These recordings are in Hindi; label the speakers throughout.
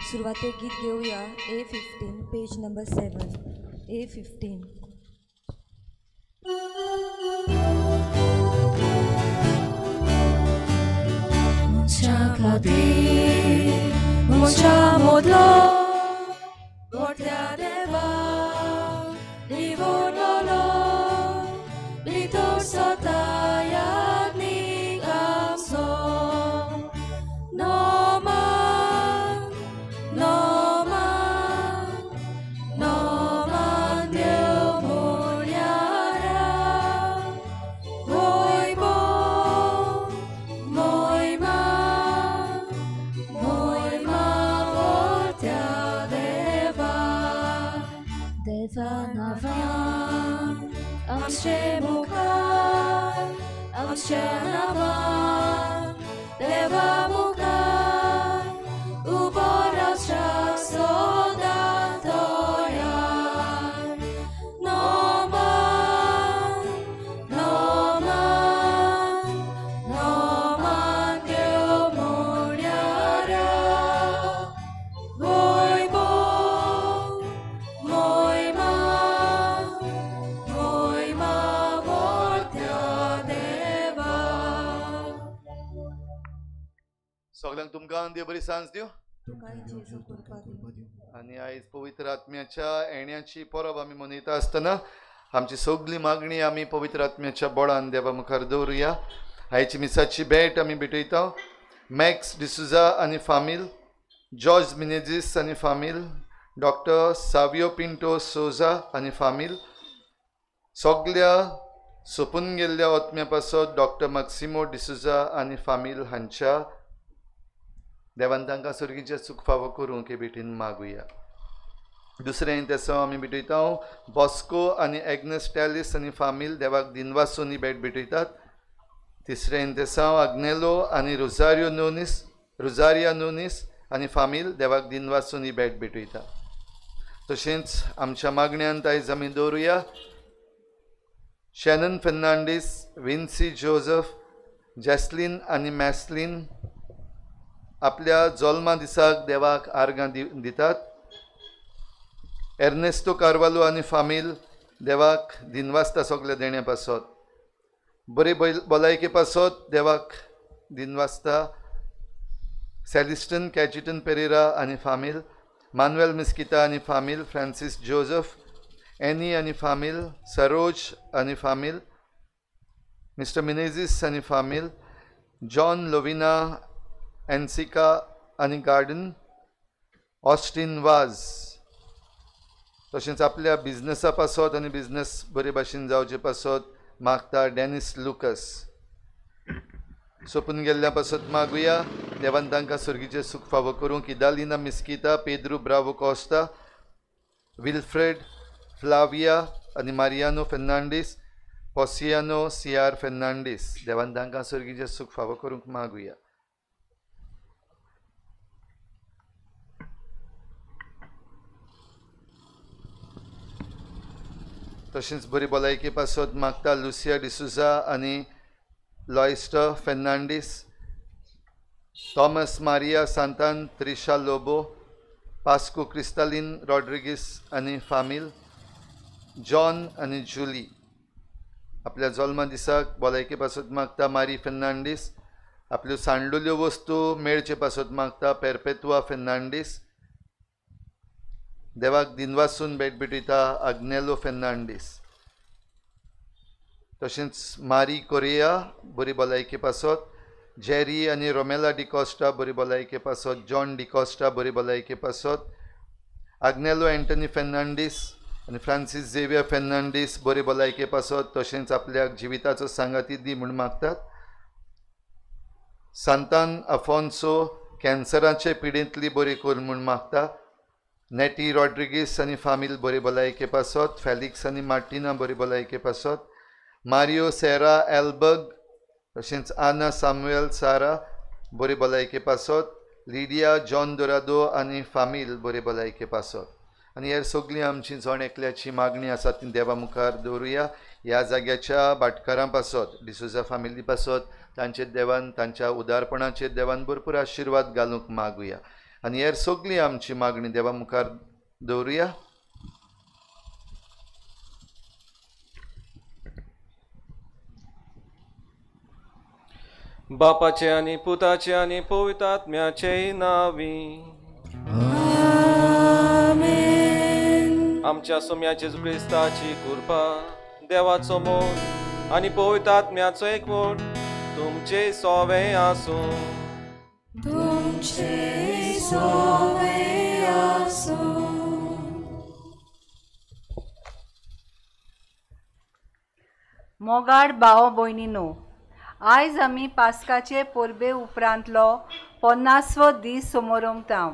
Speaker 1: सुरुवातीक गीत घेऊया A15 page number 7 A15.
Speaker 2: Mucha modlo Portia deva Livonolo Litor sotaya ning amso Noman Deo muliara Voibo Moima Devanavan Amshe Mukha Amshe Navan Deva Mukha Uborasha Sodatoyan Noman Deo Muliara Voibo Moima Voltia Deva.
Speaker 3: सगळ्यांक तुमकां देव बरी सांज दिव
Speaker 1: तुकाय जेजू कृपा दी.
Speaker 3: आणि आयज पवित्र आत्म्याच्या येण्याची परब आमी मनयता आसतना आमची सगळी मागणी आमी पवित्र आत्म्याच्या बळान देवा मुखार दवरुया. आयची मिसाची भेट आमी भेटयता मॅक्स डिसुजा आनी फामील, जॉर्ज मिनेजीस आनी फामील, डॉक्टर सावियो पिंटो सोजा आनी फामील, सगळ्या सोपून गेल्ल्या आत्म्या पासत डॉक्टर मॅक्सिमो डिसुजा आनी फामील हांच्या देवान तांकां सर्गीचें सुख फावो करूं हे भेटीन मागुया. दुसरें तेसो आमी भेटयता बॉस्को आनी एग्नेस टॅलिस आनी फामील देवाक दिनवासोनी भेट भेटयतात. तिसरें तेसो अग्नेलो आनी रोजारिया नोनीस आनी फामील देवाक दिनवासोनी भेट भेटयता. तशेंच आमच्या मागण्यांत आयज आमी दवरुया शॅनन फेर्नांडीस, विन्सी जोझफ, जॅस्लीन आनी मॅस्लीन आपल्या जल्मा दिसाक देवाक आर्गां दितात. एर्नेस्टो कार्वालो आनी फामील देवाक दिनवासता सगळे देण्या पासत. बरे भलायके पासत देवाक दिनवासता. सेलिस्टन कॅचिटन पेरेरा आनी फामील, मानुएल मिस्किता आनी फामील, फ्रांसीस जोझफ, एनी आनी फामील, सरोज आनी फामील, मिस्टर मिनेजीस आनी फामील, जॉन लोविना, एन्सिका आनी गार्डन, ऑस्टीन वाज. तशेंच आपल्या बिझनसा पासत आनी बिझनस बरे भाशेन जावचे पासत मागता डॅनिस लुकस. सोपून गेल्ल्या पासत मागुया देवान तांकां सर्गीचें सुख फावो करूं. किदालिना मिस्किता, पेद्रू ब्रावो कॉस्टा, विल्फ्रेड, फ्लाविया आनी मारियानो फेर्नांडीस, पॉसियानो सियार फेर्नांडीस देवान तांकां सर्गीचें सुख फावो करूंक मागुया. तशेंच बरी भलायकी पासत मागता लुसिया डिसुजा आनी लॉयस्टर फेर्नांडीस, थॉमस मारिया सांतान, त्रिशा लोबो, पास्को क्रिस्तालीन रॉड्रिगीस आनी फामील, जॉन आनी जुली आपल्या जल्मा दिसाक भलायके पासत मागता मारी फेर्नांडीस. आपल्यो सांडलेल्यो वस्तू मेळचे पासत मागता पेरपेतुआ फेर्नांडीस. देवाक दिनवासून भेट भेटयता अग्नेलो फेर्नांडीस. तशेंच मारी कोरिया बरी भलायके पासत. जेरी आनी रोमेला डिकॉस्टा बरी भलायके पासत. जॉन डिकॉस्टा बरी भलायके पासत. अग्नेलो एंटनी फेर्नांडीस आनी फ्रांसीस झेवियर फेर्नांडीस बरी भलायके पासत. तशेंच आपल्याक जिविताचो सांगाती दी म्हूण मागतात. सांतान अफोन्सो कॅन्सराचे पिडेंतली बरी कर म्हूण मागता. नेटी रॉड्रिगीस आनी फामील बरी भलायके पासत. फॅलिक्स आनी मार्टिना बरी भलायके पासत. मारियो सेरा एल्बर्ग तशेंच आना सामुएल सारा बरी भलायके पासत. लिडिया जॉन दोरादो आनी फामील बरी भलायके पासत. आनी हेर सगळीं आमची जण एकल्याची मागणी आसा ती देवा मुखार दवरुया. ह्या जाग्याच्या भाटकारां पासत डिसुजा फामिली पासत तांचे देवान तांच्या उदारपणाचे देवान भरपूर आशिर्वाद घालूंक मागुया. आनी हेर सगळी आमची मागणी देवा मुखार दवरुया.
Speaker 4: बापाचे आनी पुताचे आनी पवित्र आत्म्याचे नावी. आमच्या सोम्या जेजू क्रिस्ताची कृपा, देवाचो मोग आनी पवित्र आत्म्याचो एकवट तुमचे सोवे आसूं.
Speaker 2: तुमचे सोवे आसूं.
Speaker 5: मोगाड भाव भयणीनो, आयज आमी पास्काचे परबे उपरांतलो 50वो दीस समोरमता.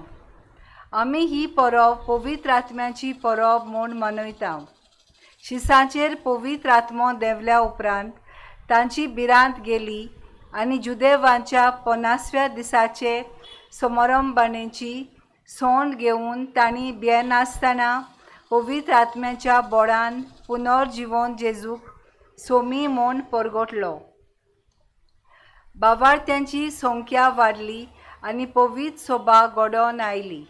Speaker 5: आमी ही परब पवित्र आत्म्याची परब म्हूण मनयता. शिसाचेर पवित्र आत्मो देवल्या उपरांत तांची भिरांत गेली आनी जुदेवांच्या 50व्या दिसाचे समारंभाणेची सोंड घेवन तांणी भियेनासतना पवित्र आत्म्याच्या बोडान पुनर्जिवन जेजूक सोमी म्हूण परगटलो. भावार्थ्यांची संख्या वाडली आनी पवित्र सोबा घडोवन आयली.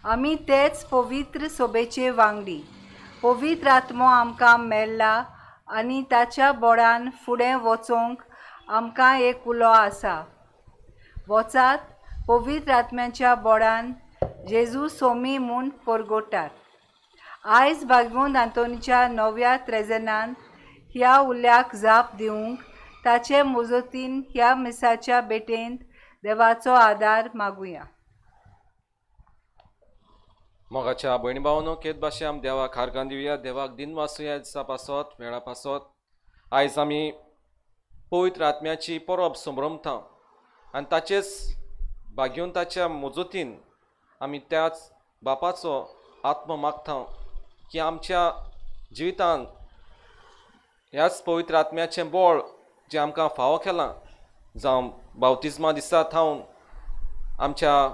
Speaker 5: आमी तेच पवित्र सोबेचे वांगडी. पवित्र आत्मो आमकां मेळ्ळा आनी ताच्या बोडान फुडें वचोंक आमकां एक उलो आसा. वचात, पवित्र आत्म्याच्या बोडान जेजू सोमी म्हूण परगटात. आयज भागवंत आंतोनीच्या 9व्या त्रेजनान ह्या उल्याक जाप दिवंक ताचे मुजतीन ह्या मिसाच्या बेटेंत देवाचो आदार मागुया.
Speaker 4: मोगाच्या भयणी भावनो, केद भाशे आमी देवाक हारगां दिवया, देवाक दिन वासुया दिसा पासत वेळा पासत. आयज आमी पवित्र आत्म्याची परब समरमता आनी ताचेच भाग्यवंताच्या मुजतीन आमी त्याच बापाचो आत्मो मागता की आमच्या जिवितान ह्याच पवित्र आत्म्याचें बळ जें आमकां फावो केलां, जावं बावतिजमा दिसा थावन आमच्या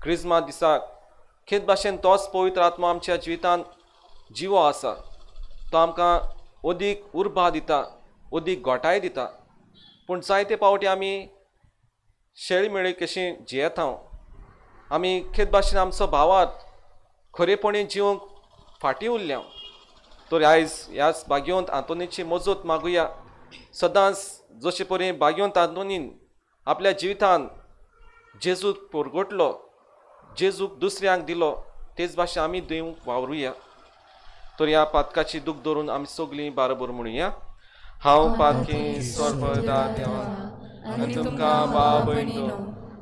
Speaker 4: क्रिस्मा दिसाक केद भाशेन तोच पवित्र आत्मा आमच्या जिवितान जिवो आसा. तो आमकां अदीक उर्बा दिता, अदीक घोटाय दिता. पूण जायते पावटी आमी शेळी कशी जियेता. आमी केद भाशेन आमचो भावात खरेपणी जिवंक फाटीं उरल्या. तर आयज ह्याच भाग्यवंत आंतोनीची मजत मागुया. सदांच जशे परी भाग्यवंत आंतोनीन आपल्या जिवितान जेजूक परगटलो, जेजूक दुसऱ्यांक दिलो, तेच भाशेन आमी दिवंक वावरुया. तर ह्या पातकाची दूख धरून आमी सगळीं बाराबर म्हणुया. हांव पातकी स्वर्गदा देवा आनी तुमकां भाव भयणीनो,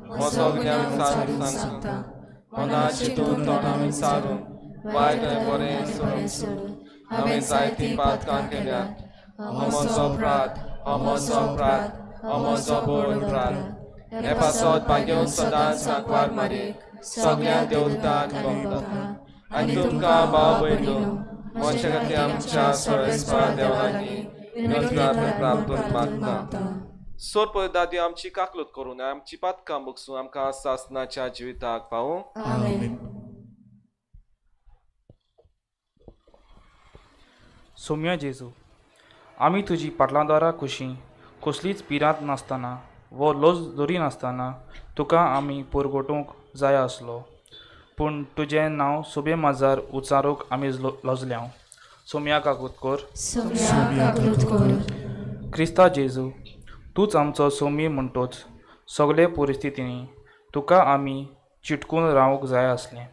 Speaker 4: म्हजो ज्ञान सांगता, मनाची तूं तोंडां विचारून वायट बरें सोडून हांवें जायतीं पातकां केल्यात. हो म्हजो अपराध, हो म्हजो अपराध, हो म्हजो बोड अपराध. हे पासत भाग्यवंत सदांच सांकवार मारीक सगळ्या देवतांक भोगता. आनी तुमकां भाव भयणीनो, म्हजे खातीर आमच्या सोळेस्पा देवानी प्राप्त मागता. सोर पळय दादी आमची काकलूत करून आमची पातकां मुगसून आमकां सासनाच्या जिविताक पावूं.
Speaker 6: सोम्या जेजू, आमी तुजी पाटलांदारा कुशी कसलीच पिरांत नासतना वो लज जोरी नासतना तुका आमी परगटूंक जाय आसलो. पूण तुजें नांव सोबे माजार उच्चारूंक आमी लजल्या. सोम्या काकुतकोर. क्रिस्ता जेजू, तूच आमचो सोमी म्हणटोच सगळे परिस्थितींनी तुका आमी चिटकून रावूंक जाय आसलें.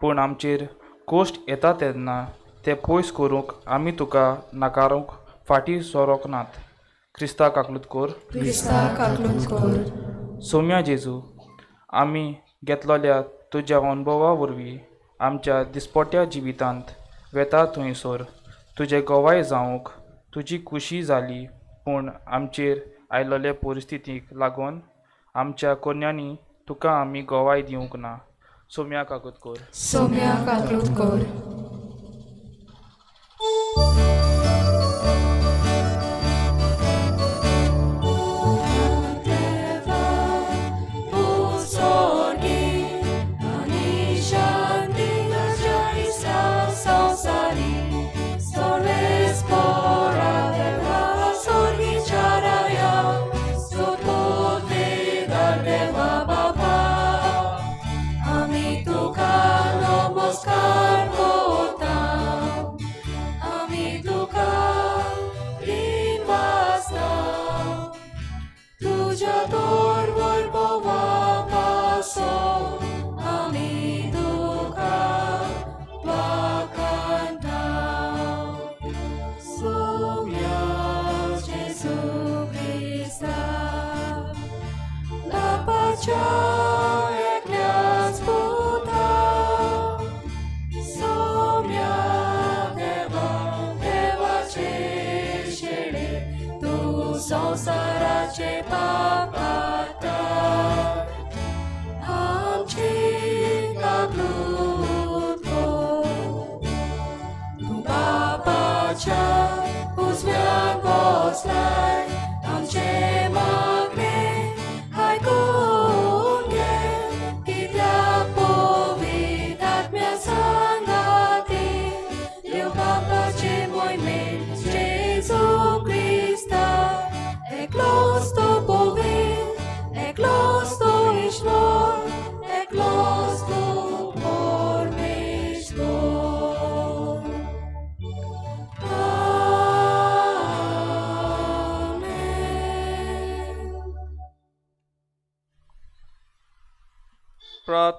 Speaker 6: पूण आमचेर कोश्ट येता तेन्ना ते पयस करूंक आमी तुका नाकारूंक फाटीं सरोंक नात. क्रिस्ता काकलूत कोर. सोम्या जेजू, आमी घेतलेल्या तुज्या अनुभवा वरवीं आमच्या दिसपट्ट्या जिवितांत वेता थंयसर तुजें गोवाय जावंक तुजी खुशी जाली. पूण आमचेर आयिल्ल्या परिस्थितीक लागून आमच्या कोन्यांनी तुका आमी गोवाय दिवंक ना. सोम्या काकूत कोर.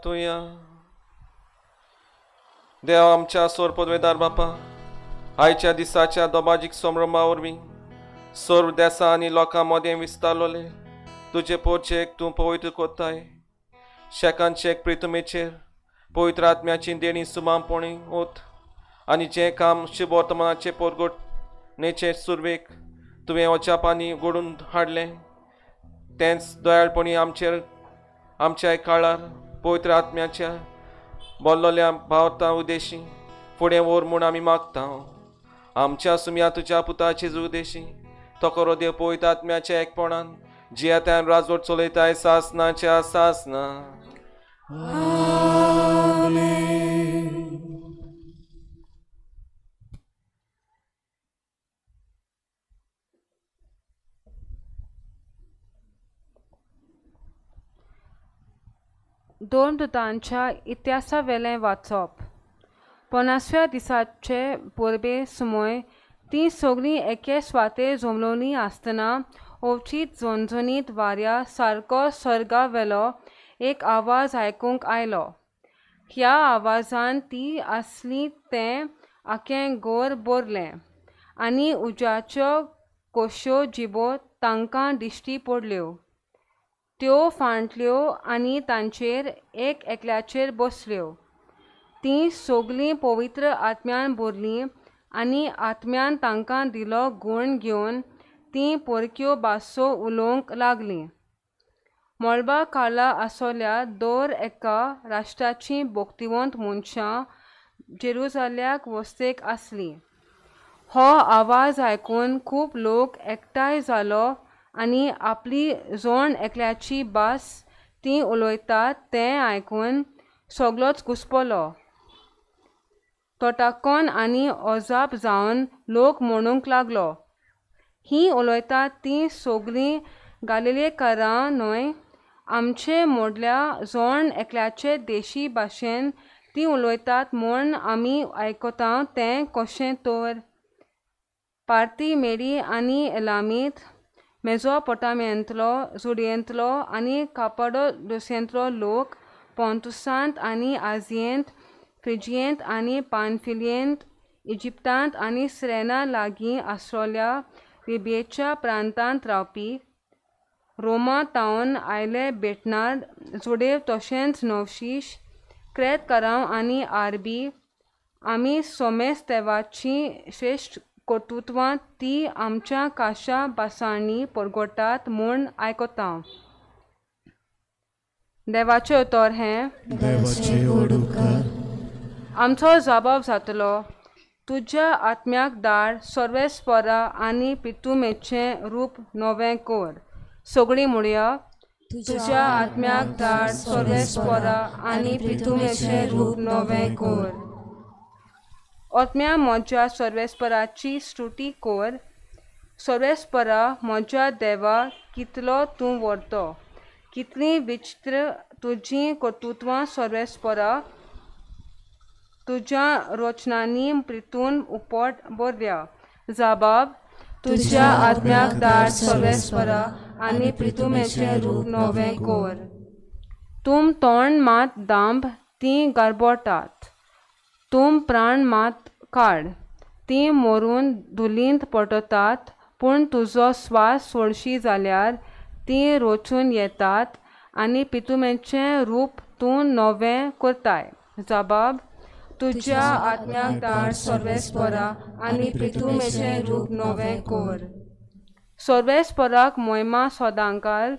Speaker 4: मागतुया. देव आमच्या सोर पदवेदार बापा, आयच्या दिसाच्या दोबाजीक समारंभा वरवीं सर्व देसां आनी लोकां मदें विस्तारलोले तुजे पोरचेक तूं पवित्र कोत्ताय. शेकांचे प्रितुमेचेर पवित्र आत्म्याची देणी सुमामपणी ओत आनी जें काम शुभ वर्तमानाचे परगोटणेचे सुरवेक तुवें ओचापांनी घडून हाडलें तेंच दयाळपणी आमच्या काळार पवित्र आत्म्याच्या बोल्लोल्या भावता उदेशी फुडें व्हर म्हूण आमी मागता. आमच्या सुम्या तुज्या पुताचे उदेशी तोकरो देव पवित्र आत्म्याच्या एकपणान जियेत्यान राजवट चलयताय सासनाच्या सासना.
Speaker 7: दोन दुतांच्या इतिहासावेलें वाचप. 50व्या दिसाचे परबे सुमोय ती सगळीं एके स्वाते जमलोनी आसतना ओवचीत झणझणीत वाऱ्या सारको सर्गावेलो एक आवाज आयकूंक आयलो. ह्या आवाजान ती आसली तें आखें गोर भरलें आनी उज्याच्यो कोश्यो जिबो तांकां दिश्टी पडल्यो. त्यो फांटल्यो आनी तांचेर एक एकल्याचेर बसल्यो. तीं सगळीं पवित्र आत्म्यान भरलीं आनी आत्म्यान तांकां दिलो गूण घेवन तीं परक्यो भासो उलोवंक लागलीं. मळबा काळा आसोल्या दर एका राष्ट्राची भोक्तिवंत मनशां जेरुसाल्याक वस्तेक आसलीं. हो आवाज आयकून खूब लोक एकठांय जालो आनी आपली जोण एकल्याची भास तीं उलयतात तें आयकून सगळोच घुस्पलो. तोटाकोन आनी अजाप जावन लोक म्हणूंक लागलो, हीं उलयतात तीं सगळीं गालिलेकारां न्हय? आमचे मोडल्या जोण एकल्याचे देशी भाशेन तीं उलयतात म्हूण आमी आयकता तें कशें तर? पार्ती, मेडी आनी एलामीत, मेजोपोटामियांतलो, जुडियेंतलो आनी कापाडोसियांतलो लोक, पोंतुसांत आनी आजियेंत, फ्रिजियेंत आनी पानफिलियेंत, इजिप्तांत आनी सिरेना लागीं आसलोल्या लिबियेच्या प्रांतांत रावपी, रोमा तावन आयले बेटनार्ड, जुडेव तशेंच नवशीश, क्रेतकारांव आनी आरबी, आमी सोमेस्तेवाची श्रेश्ठ कर्तृत्वां ती आमच्या काशा भासांनी परगोटात म्हूण आयकता. देवाचें उतर हें आमचो जबाब जातलो, तुज्या आत्म्याक धाड सर्वेस्परा आनी पितुमेचें रूप नवें कर. सगळीं म्हणया, तुज्या आत्म्याक धाड सर्वेस्परा आनी पितुमेचें रूप नवें कर. आत्म्या म्हज्या सर्वेस्पराची स्तुती कर. सर्वेस्परा म्हज्या देवा, कितलो तूं व्हरतो, कितलीं विचित्र तुजीं कर्तृत्वां सर्वेस्परा. तुज्या रचनांनी प्रितून उपट बरल्या. जबाब, तुज्या आत्म्याक धाड सर्वेस्परा आनी प्रितुमेचें रूप नवें कर. तुम तोंड मात दांब तीं गारबोटात, तुम प्राण मात काड तीं मरून धुलींत पडटात, पूण तुजो स्वास सोडशी जाल्यार तीं रचून येतात आनी पितुमेचें रूप तूं नवें करताय. जबाब, तुज्या आत्म्याक धाड सर्वेस्परा आनी पितुमेचें रूप नवें कर. सर्वेस्पराक महिमा सदांकाल.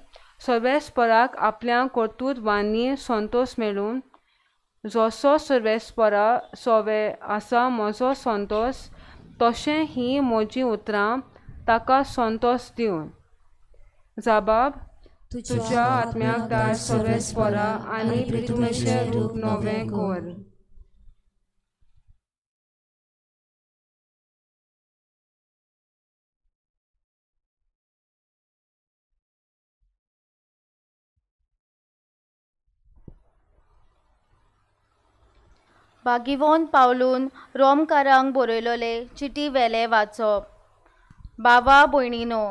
Speaker 7: सर्वेस्पराक आपल्या कर्तृत्वांनी संतोष मेळून. जसो सर्वेस्परा सोवे आसा म्हजो संतोष, तशें ही म्हजीं उतरां ताका संतोष दिवन. जबाब, तुज्या आत्म्याक धाड सर्वेस्परा आनी पितुमेचें रूप नवें कर.
Speaker 8: भागिवोन पावलून रोमकारांक बरयलोले चिटी वेले वाचप. बाबा भयणीनो,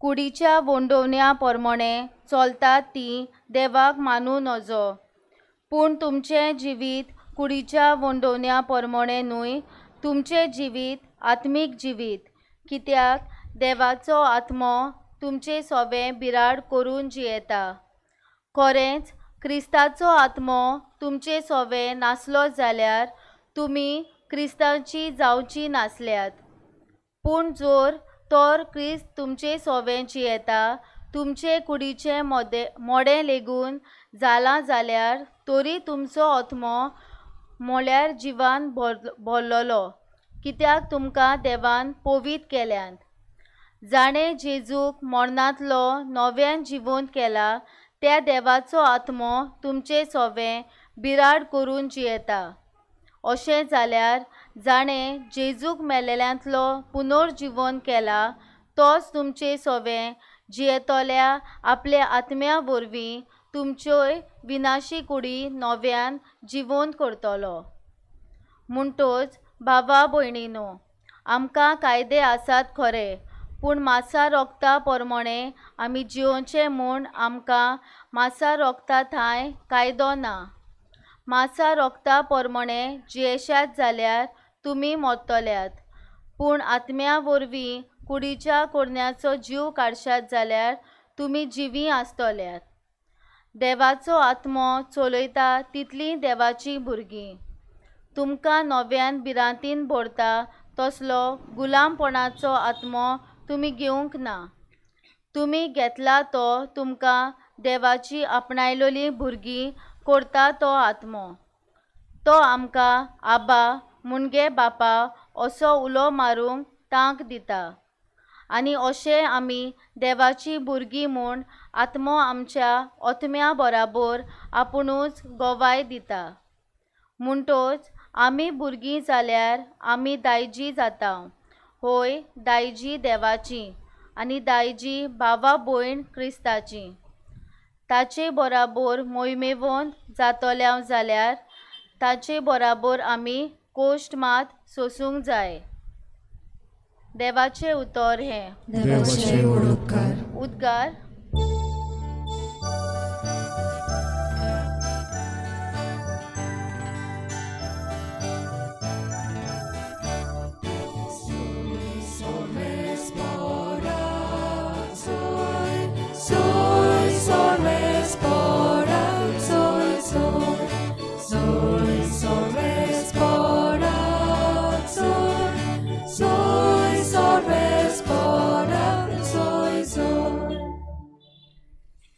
Speaker 8: कुडीच्या वोंडोवण्या पोरमोणे चलतात ती देवाक मानू नजो. पूण तुमचें जिवीत कुडीच्या वंडोवण्या परमणे न्हय, तुमचें जिवीत आत्मीक जिवीत, कित्याक देवाचो आत्मो तुमचें सोबें बिराड करून जियेता. खरेंच क्रिस्ताचो आत्मो तुमचे सोबें नासलो जाल्यार तुमी क्रिस्तांची जावची नासल्यात. पूण जोर तोर क्रिस्त तुमचे सोबें जियेता, तुमचे कुडीचें मोडें लेगून जाला जाल्यार तरी तुमचो आत्मो मोल्यार जिवान भरलोलो, कित्याक तुमकां देवान पवित केल्यात. जाणें जेजूक मरणांतलो नव्यान जिवंत केला, त्या देवाचो आत्मो तुमचे सोबें बिराड करून जियेता. अशें जाल्यार जाणें जेजूक मेलेल्यांतलो पुनर्जिवंत केला, तोच तुमचे सोबें जियेतोल्या आपल्या आत्म्या वरवीं तुमच्योय विनाशी कुडी नव्यान जिवंत करतलो. म्हणटोच भावा भयणीनो, आमकां कायदे आसात खरे, पूण मासा रोगता परमणे आमी जिवोवचे म्हूण आमकां मासा रोगता थंय कायदो ना. मासा रोगता परमणे जियेशात जाल्यार तुमी मरतल्यात, पूण आत्म्या वरवीं कुडीच्या कोडण्याचो जीव काडशात जाल्यार तुमी जिवी आसतल्यात. देवाचो आत्मो चलयता तितलीं देवाची भुरगीं. तुमकां नव्यान भिरांतीन भरता तसलो गुलामपणाचो आत्मो तुमी घेवंक ना. तुमी घेतला तो तुमकां देवाची आपणायलोली भुरगीं करता तो आत्मो. तो आमकां आबा मुणगे बापा असो उलो मारूंक तांक दिता. आनी अशें आमी देवाची भुरगीं म्हूण आत्मो आमच्या आत्म्या बराबर आपुणूच गोवाय दिता. म्हणटोच आमी भुरगीं जाल्यार आमी दायजी जाता, होय दायजी देवाची आनी दायजी भावा भयण क्रिस्ताची. ताचे बराबर मोहिमेवंत जातोल्या जाल्यार ताचे बराबर आमी कोश्ट मात सोसूंक जाय. देवाचे उतर हे
Speaker 2: देवाचे
Speaker 8: उद्गार.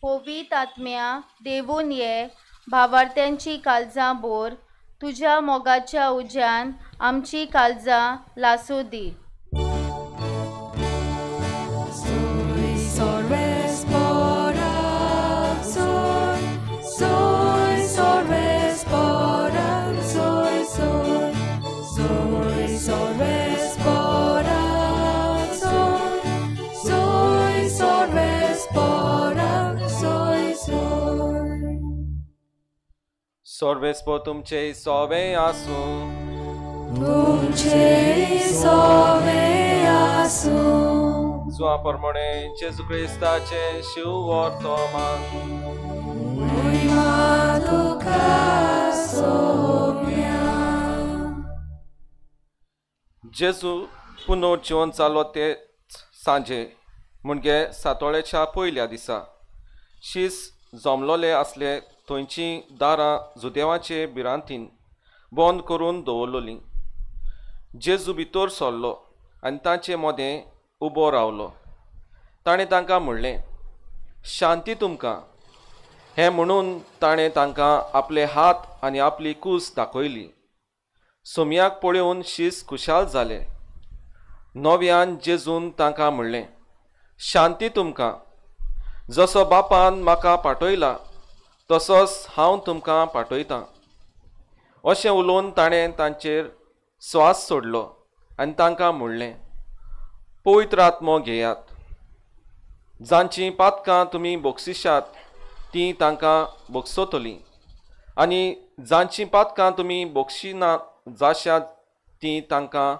Speaker 8: पवित आत्म्या देवून ये भावार्थ्यांची काळजां बोर, तुज्या मोगाच्या उज्यान आमची काळजां लासूं दी.
Speaker 4: सर्वेस्पो तुमचे सोबें आसूं,
Speaker 2: तुमचे सोबें आसूं.
Speaker 4: सुआ परमणे जेजू क्रिस्ताचे शिव वर्तमान.
Speaker 2: महिमा तुका सोम्या.
Speaker 4: जेजू पुनर्जीवन जालो तेच सांजे म्हणजे सातोळ्याच्या पयल्या दिसा शीस जमलोले असले थंयची दारां जुदेवाचे भिरांतीन बंद करून दवरलोलीं. जेजू भितर सरलो आनी तांचे मदें उबो रावलो. ताणें तांकां म्हणलें, शांती तुमकां. हें म्हणून ताणें तांकां आपले हात आनी आपली कूस दाखयली. सोमयाक पळोवन शीस खुशाल जाले. नव्यान जेजून तांकां म्हणलें, शांती तुमकां. जसो बापान म्हाका पाठयला तसोच हांव तुमकां पाठयतां. अशें उलोवन ताणें तांचेर स्वास सोडलो आनी तांकां म्हणलें, पवित्र आत्मो घेयात. जांचीं पातकां तुमी बक्षिशात तीं तांकां बक्षतलीं, आनी जांचीं पातकां तुमी बक्षिना जाशात तीं तांकां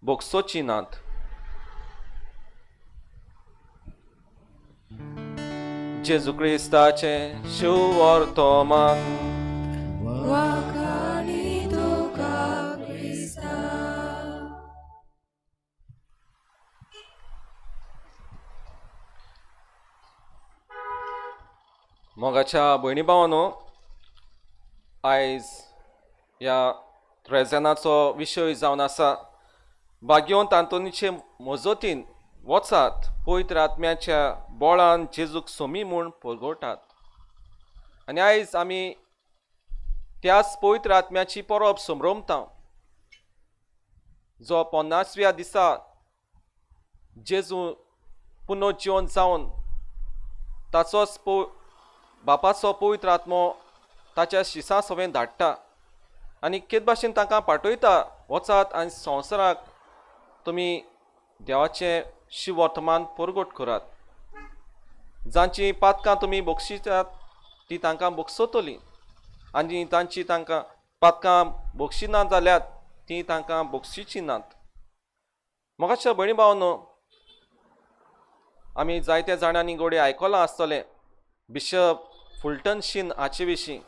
Speaker 4: बक्षोची नात. जेजू क्रिस्ताचे शिव वर्तमान. मोगाच्या भयणी भावांनो, आयज ह्या ट्रेझनाचो विशय जावन आसा भाग्यवंत आंतोनीचे मजतीन वचात पवित्र आत्म्याच्या बोळान जेजूक सोमी म्हूण परगोवटात. आनी आयज आमी त्याच पवित्र आत्म्याची परब संभ्रमता, जो 50व्या दिसा जेजू पुनर्जीवन जावन ताचोच बापाचो पवित्र आत्मो ताच्या शिसां सवें धाडटा आनी केद भाशेन तांकां पाठयता, वचात आनी संवसाराक तुमी देवाचें शिव वर्तमान परगट करात. जांची पातकां तुमी बक्षितात ती तांकां बक्षतली आनी तांची तांकां पातकां बक्षिनात जाल्यार ती तांकां बक्षिची नात. मोगाच्या भयणी भावांनो, आमी जायत्या जाणांनी घोडे आयकलां आसतलें बिशप फुलटन शीन हाचे विशीं.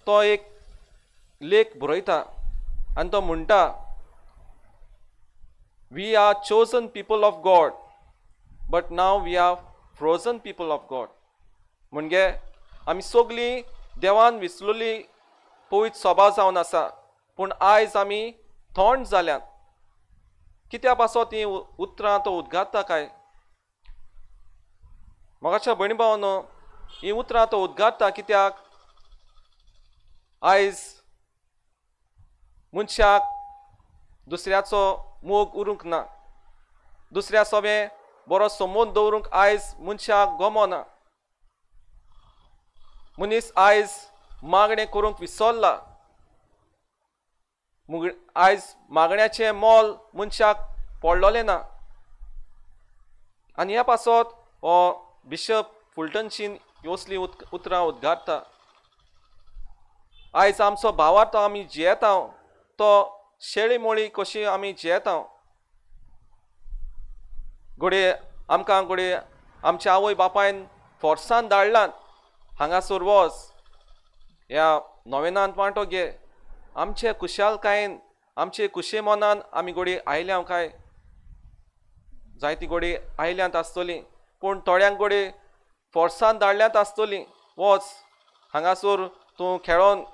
Speaker 4: तो एक लेख बरयता आनी तो म्हणटा, we are chosen people of God but now we are frozen people of God. म्हणजे आमी सगळीं देवान विसरलेली पवित्र सभा जावन आसा, पूण आयज आमी थोंड जाल्यात. कित्या पासत ही उतरां तो उद्गारता काय? मोगाच्या भयणी भावांनो, ही उतरां तो उद्गारता कित्याक आयज मनशाक दुसऱ्याचो मोग उरूंक ना, दुसऱ्या सोबें बरो संबंद दवरूंक आयज मनशाक गमना. मनीस आयज मागणें करूंक विसरला. आयज मागण्याचें मोल मनशाक पडलोलें ना. आनी ह्या पासत हो बिशप फुलटनशीन असली उतरां उद्गारता. आयज आमचो भावार्थ आमी जियेता तो शेळी मोळी कशी आमी जियेता. घोडे आमकां घोडे आमच्या आवय बापायन फोर्सान धाडलां हांगासर वच, ह्या नोवेनांत वांटो घे. आमचे खुशालकायेन आमचे खुशे मनान आमी घोडी आयल्या काय? जायती घोडी आयल्यांत आसतली, पूण थोड्यांक घोडी फोर्सान धाडल्यांत आसतली. वच हांगासर तूं खेळोन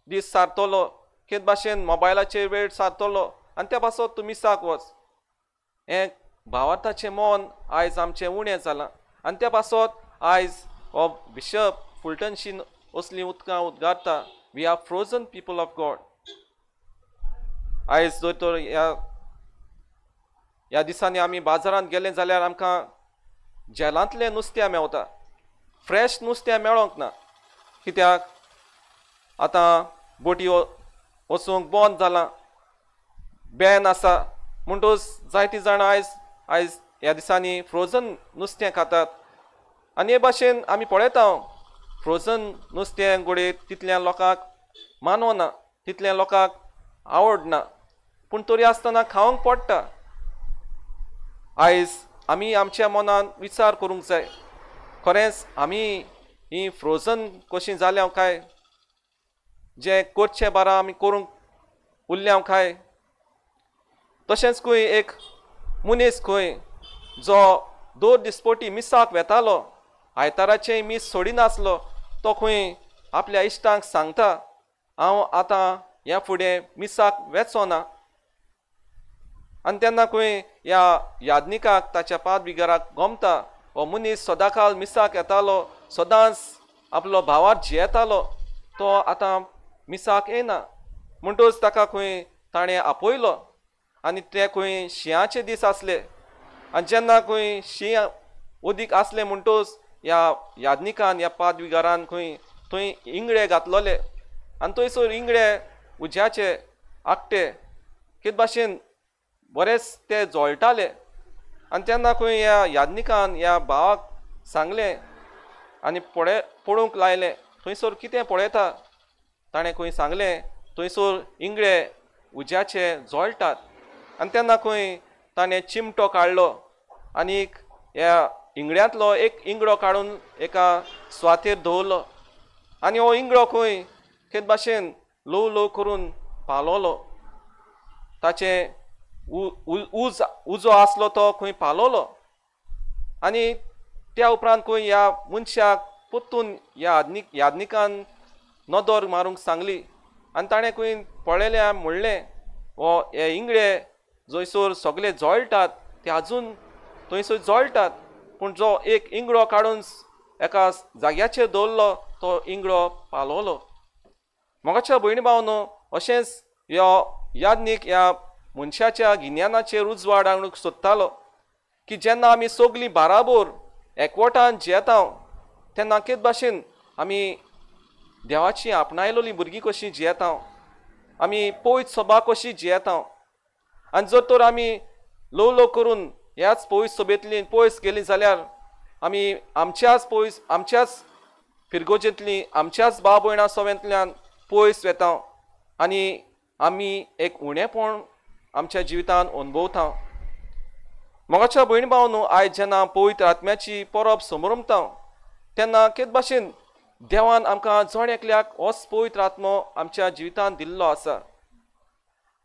Speaker 4: दीस सारतलो, केद भाशेन मोबायलाचेर वेळ सारतलो आनी त्या पासत तूं मिसाक वच. हें भावार्थाचें मन आयज आमचें उणें जालां आनी त्या पासत आयज हो बिशप फुलटनशीन असलीं उदकां उद्गारता, we are frozen people of God. आयज जर तर ह्या दिसांनी आमी बाजारांत गेले जाल्यार आमकां जेलांतलें नुस्तें मेवता, फ्रेश नुस्तें मेळोंक ना. कित्याक आतां बोटी वचूंक बंद जालां, बॅन आसा. म्हणटूच जायतीं जाणां आयज ह्या दिसांनी फ्रोजन नुस्तें खातात. आनी हे भाशेन आमी पळयता फ्रोजन नुस्तें घोडे तितल्या लोकांक मानवना, तितल्या लोकांक आवडना, पूण तरी आसतना खावंक पडटा. आयज आमी आमच्या मनान विचार करूंक जाय, खरेंच आमी ही फ्रोजन कशीं जाल्या काय? जें करचें बारा आमी करूंक उरल्या काय? तशेंच खंय एक मनीस खंय जो 2 दिसपोटी मिसाक वेतालो, आयताराचें मीस सोडिनासलो, तो खंय आपल्या इश्टांक सांगता, हांव आतां ह्या फुडें मिसाक वेचोना. आनी तेन्ना खंय ह्या यादनिकाक ताच्या पादविगाराक गमता, हो मनीस सदांकाल मिसाक येतालो, सदांच आपलो भावार्थ जियेतालो, तो आतां मिसाक येना. म्हणटूच ताका खंय ताणें आपयलो आनी ते खंय शिंयाचे दीस आसले. आनी जेन्ना खंय शीं उदीक आसलें म्हणटूच ह्या यादनिकान ह्या पादविगारान खंय थंय इंगडे घातलोले आनी थंयसर इंगडे उज्याचे आकटे कित भाशेन बरेच ते जोळटाले. आनी तेन्ना खंय ह्या यादनिकान ह्या भावाक सांगलें आनी पळोवंक लायलें, थंयसर कितें पळयता? ताणें खंय सांगलें, थंयसर इंगडे उज्याचे जोळटात. आनी तेन्ना खंय ताणें चिमटो काडलो आनीक ह्या इंगड्यांतलो एक इंगडो काडून एका सुवातेर दवरलो आनी हो इंगडो खंय केद भाशेन ल्हव ल्हव करून पालोलो. ताचे उजो आसलो तो खंय पालोलो आनी त्या उपरांत खंय ह्या मनशाक पोत्तून यादनिकान नदर मारूंक सांगली आनी ताणें खंय पळयलें म्हणलें हो हे इंगळे जंयसर सगळे जळटात ते आजून थंयसर जळटात पूण जो एक इंगळो काडून एका जाग्याचेर दवरलो तो इंगळो पालवलो. मोगाच्या भयणी भावनो अशेंच ह्यो यादनीक ह्या मनशाच्या गिन्यानाचेर उजवाड हाडूंक सोदतालो की जेन्ना आमी सगळीं बाराबोर एकवटान जियेता तेन्ना केद भाशेन आमी देवाची आपणायलोली भुरगीं कशीं जियेता, आमी पयत सभा कशी जियेता. आनी जर तर आमी ल्हव करून ह्याच पयस सभेंतली पयस गेलीं जाल्यार आमी आमच्याच फिरगोजेंतली आमच्याच भाव भयणां सभेंतल्यान पयस वेता आनी आमी एक उणेपण आमच्या जिवितांत अनुभवता. मोगाच्या भयणी भावनो आयज जेन्ना पवित्र आत्म्याची परब समोरमता तेन्ना केद भाशेन देवान आमकां जण एकल्याक होच पवित्र आत्मो आमच्या जिवितांत दिल्लो आसा.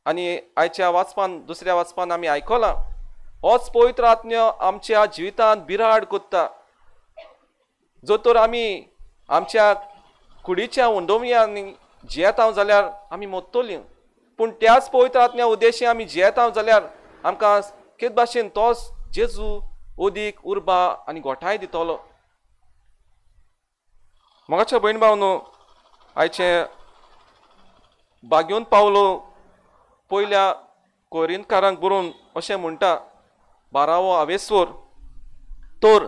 Speaker 4: आनी आयच्या वाचपान दुसऱ्या वाचपान आमी आयकलां होच पवित्र आत्म्यो आमच्या जिवितांत बिराड कोत्ता. जर तर आमी आमच्या कुडीच्या उंडोवयांनी जियेता जाल्यार आमी मोत्तोलीं, पूण त्याच पवित्र आत्म्या उद्देशी आमी जियेता जाल्यार आमकां केद भाशेन तोच जेजू ओदीक उर्बा आनी गोठाय दितलो. मोगाच्या भयण भावनो आयचे बागेवन पावलो पयल्या कोरिंतकारांक बरोवन अशें म्हणटा 12वो आवेसवर तर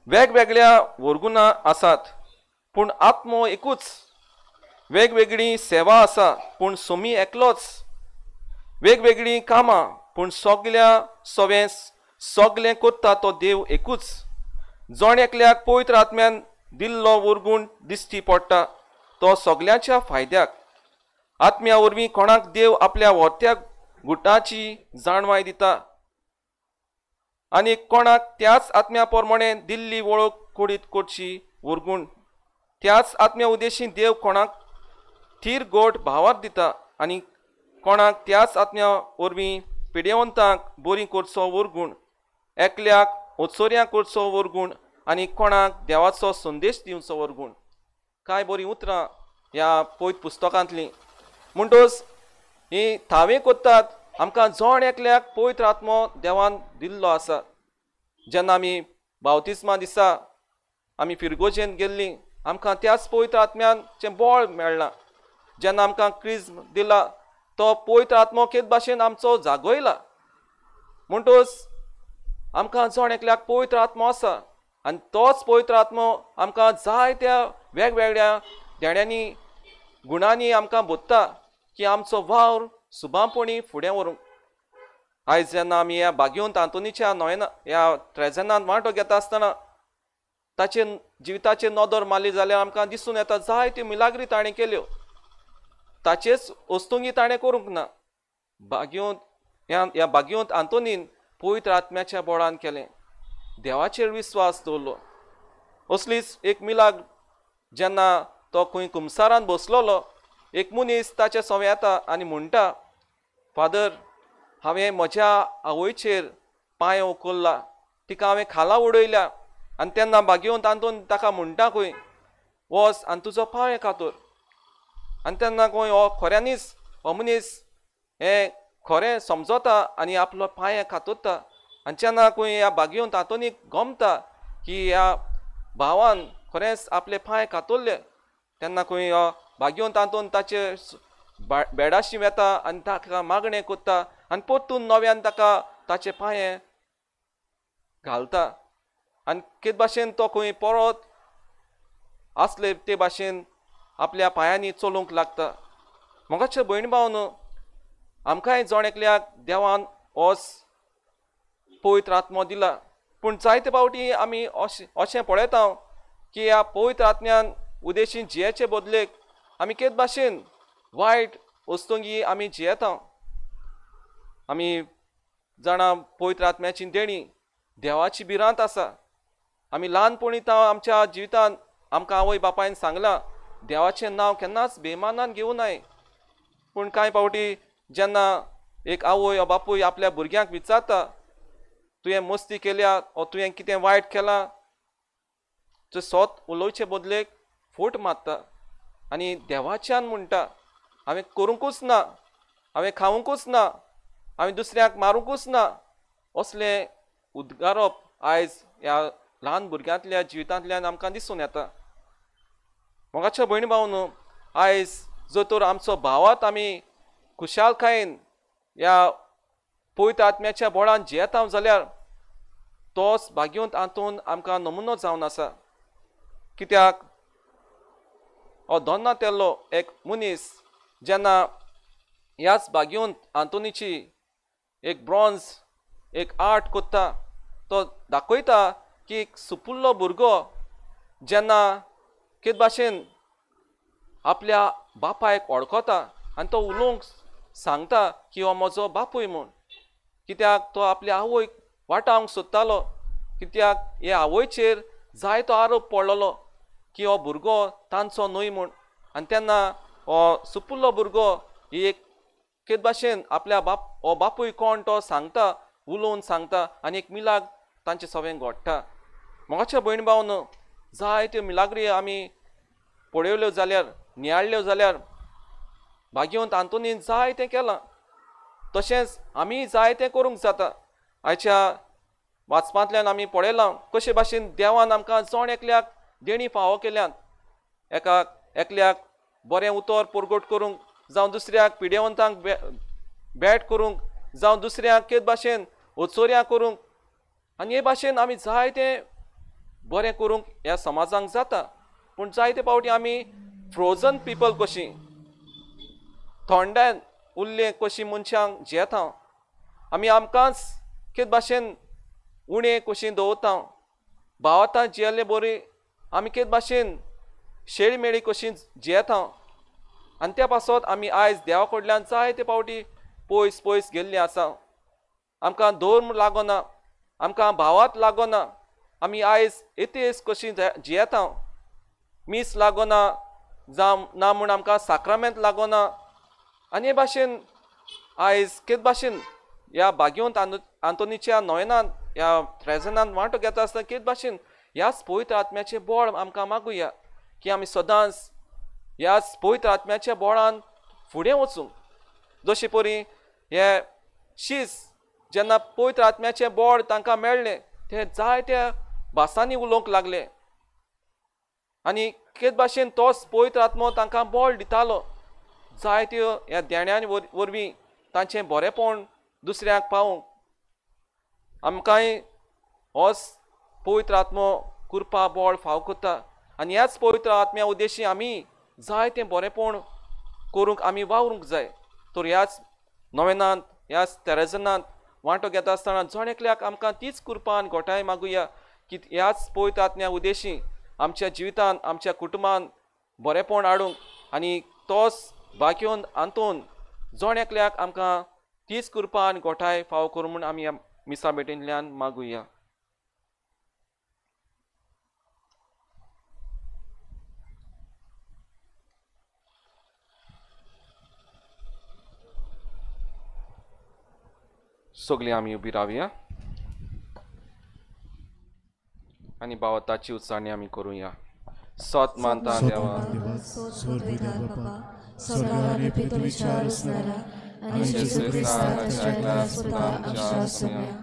Speaker 4: वेगवेगळ्या वर्गुणां आसात पूण आत्मो एकूच, वेगवेगळी सेवा आसा पूण सोमी एकलोच, वेगवेगळी कामां पूण सगळ्या सगळें कोत्ता तो देव एकूच. जण एकल्याक पवित्र आत्म्यान दिल्लो वरगूण दिश्टी पडटा तो सगळ्यांच्या फायद्याक. आत्म्या वरवीं कोणाक देव आपल्या व्हरत्या गुटाची जाणवाय दिता आनी कोणाक त्याच आत्म्या प्रमाणे दिल्ली वळख कोडीत करची वरगूण. त्याच आत्म्या उद्देशी देव कोणाक थीर गोट भावार्थ दिता आनी कोणाक त्याच आत्म्या वरवीं पिडेवंतांक बरी करचो वरगूण, एकल्याक ओचोऱ्यां करचो वरगूण आनी कोणाक देवाचो संदेश दिवचो वरगूण. कांय बरीं उतरां ह्या पवित्र पुस्तकांतलीं. म्हणटच ही थावे कोत्तात आमकां जण एकल्याक पवित्र आत्मो देवान दिल्लो आसा. जेन्ना आमी बावतिस्मा दिसा आमी फिरगोजेन गेल्लीं आमकां त्याच पवित्र आत्म्याचें बळ मेळ्ळां. जेन्ना आमकां क्रिस्म दिला तो पवित्र आत्मो केद भाशेन आमचो जागयला. म्हणटच आमकां जण एकल्याक पवित्र आत्मो आसा आनी तोच पवित्र आत्मो आमकां जायत्या वेगवेगळ्या देण्यांनी गुणांनी आमकां बोत्ता की आमचो वावर सुभापणी फुडें व्हरूंक. आयज जेन्ना आमी ह्या बागेवंत आंतोनीच्या नोयना ह्या ट्रेझनांत वांटो घेता आसतना ताचे जिविताचेर नदर मारली जाल्यार आमकां दिसून येता जायत्यो मिलाग्री ताणें केल्यो, ताचेच वस्तुंगी ताणें करूंक ना. ह्या बागेवंत आंतोनीन पवित्र आत्म्याच्या बळान केलें, देवाचेर विस्वास दवरलो. असलीच एक मिलाग जेन्ना तो खंय कुमसारान बसलोलो एक मनीस ताचे सवे येता आनी म्हणटा, फादर हांवें म्हज्या आवयचेर पांय उखल्ला, तिका हांवें खाला उडयल्या. आनी तेन्ना बागेवंत आंतोन ताका म्हणटा खंय वच आनी तुजो पांय कातर. आनी तेन्ना खंय हो खऱ्यांनीच हो मनीस हें खरें समजता आनी आपलो पांय कातरता. आनी जेन्ना खंय ह्या बागेवंत आंतोनीक गमता की ह्या भावान खरेंच आपले पांय कातरले तेन्ना खंय हो बागेवंत आंतोन ताचे बेडाशी वेता आनी ताका मागणें कोत्ता आनी परतून नव्यान ताका ताचे पांये घालता. आनी केद भाशेन तो खंय परत आसले ते भाशेन आपल्या पांयांनी चलूंक लागता. मोगाचे भयण भावनो आमकांय जण एकल्याक देवान होच पवित्र आत्मो दिला. पूण जायते फावटी आमी अशें पळयता की ह्या पवित्र आत्म्यान उद्देशीन जियेचे बदलेक आमी केद भाशेन वायट वस्तुंगी आमी जियेता. आमी जाणा पवित्र आत्म्याची देणी देवाची भिरांत आसा. आमी ल्हानपणी आमच्या जिवितांत आमकां आवय बापायन सांगलां देवाचें नांव केन्नाच बेमानान घेवं न्हय. पूण कांय फावटी जेन्ना एक आवय वा बापूय आपल्या भुरग्यांक विचारता तुवें मस्ती केल्या वा तुवें कितें वायट केलां, जो सोत उलोवचे बदलेक फूट मारता आनी देवाच्यान म्हणटा हांवें करूंकूच ना, हांवें खावंकूच ना, हांवें दुसऱ्याक मारूंकूच ना, असले उद्गारप आयज ह्या ल्हान भुरग्यांतल्या जिवितांतल्यान आमकां दिसून येता. मोगाच्या भयणी भावनो, आयज जो तर आमचो भावात आमी खुशालकायेन ह्या पवित्र आत्म्याच्या बळान जियेता जाल्यार तोच भाग्योंत हातून आमकां नमुनो जावन आसा. कित्याक हो दोना तेल्लो एक मनीस जेन्ना ह्याच भाग्योंत आंतोनीची एक ब्रॉन्झ एक आर्ट कोत्ता, तो दाखयता की एक सुपुल्लो भुरगो जेन्ना कित भाशेन आपल्या बापायक वळखता आनी तो उलोवंक सांगता की हो म्हजो बापूय म्हूण. कित्याक तो आपल्या आवयक वाटावंक सोदतालो, कित्याक हे आवयचेर जायतो आरोप पडलेलो की हो भुरगो तांचो न्हय म्हूण. आनी तेन्ना हो सुपुल्लो भुरगो ही एक कित भाशेन आपल्या हो बापूय कोण तो सांगता, उलोवन सांगता आनी एक मिलाग तांचे सवें घडटा. मोगाच्या भयणी भावनो, जायत्यो मिलाग्री आमी पळयल्यो जाल्यार नियाळ्ळ्यो जाल्यार भाग्योंत आंतोनीन जायतें केलां. तशेंच आमी जायतें करूंक जाता. आयच्या वाचपांतल्यान आमी पळयलां कशे भाशेन देवान आमकां जोण एकल्याक देणी फावो केल्यात. एकल्याक बरें उतर परगट करूंक, जावं दुसऱ्याक पिडेवंतांक भेट करूंक, जावं दुसऱ्याक केद भाशेन ओचोऱ्यां करूंक. आनी हे भाशेन आमी जायतें बरें करूंक ह्या समाजांक जाता. पूण जायते फावटी आमी फ्रोजन पिपल कशीं थोंड्यान उरले कशीं मनशांक जियेता. आमी आमकांच केद भाशेन उणें कशीं दवरता. भावातां जियेले बरी आमी केद भाशेन शेळी मेळी कशीं जियेता. आनी त्या पासत आमी आयज देवा कडल्यान जायते फावटी पयस पयस गेल्लीं आसा. आमकां धर्म लागना, आमकां भावात लागना. आमी आयज एतेस कशीं जियेता. मीस लागना जावं ना म्हूण आमकां साक्रामेंत लागना. आनी हे भाशेन आयज केद भाशेन ह्या भाग्योंत आंतोनीच्या नोयनांत ह्या थ्रेजनांत वांटो घेता आसतना केद भाशेन ह्याच पवित्र आत्म्याचें बळ आमकां मागुया की आमी सदांच ह्याच पवित्र आत्म्याच्या बळान फुडें वचूं. जशे परी हे शीस जेन्ना पवित्र आत्म्याचें बळ तांकां मेळ्ळें ते जायत्या भासांनी उलोवंक लागले. आनी केद भाशेन तोच पवित्र आत्मो तांकां बळ दितालो. जायत्यो ह्या देण्यांनी वरवीं तांचें बरेंपण दुसऱ्याक पावूंक आमकांय होच पवित्र आत्मो कृपा बळ फाव करता. आनी ह्याच पवित्र आत्म्या उद्देशी आमी जायतें बरेंपण करूंक आमी वावरूंक जाय. तर ह्याच नोवेनांत ह्याच तेरेजनांत वांटो घेता आसतना जण एकल्याक आमकां तीच कृपा आनी घोटाय मागुया की ह्याच पवित्र आत्म्या उद्देशी आमच्या जिवितांत आमच्या कुटुंबांत बरेंपण हाडूंक आनी तोच भाग्योन आंतून जण एकल्याक आमकां तीच कृपा आनी घोटाय फाव करूं म्हूण आमी मिसा भेटेंतल्यान मागुया. सगळीं आमी उबी रावया आनी भावताची उचारणी आमी करुया. सत मानता देवा
Speaker 2: स्वर्गाने पितो विचार असणारा आणि जेजू ख्रिस्ताच्या स्वतः आमच्या सगळ्या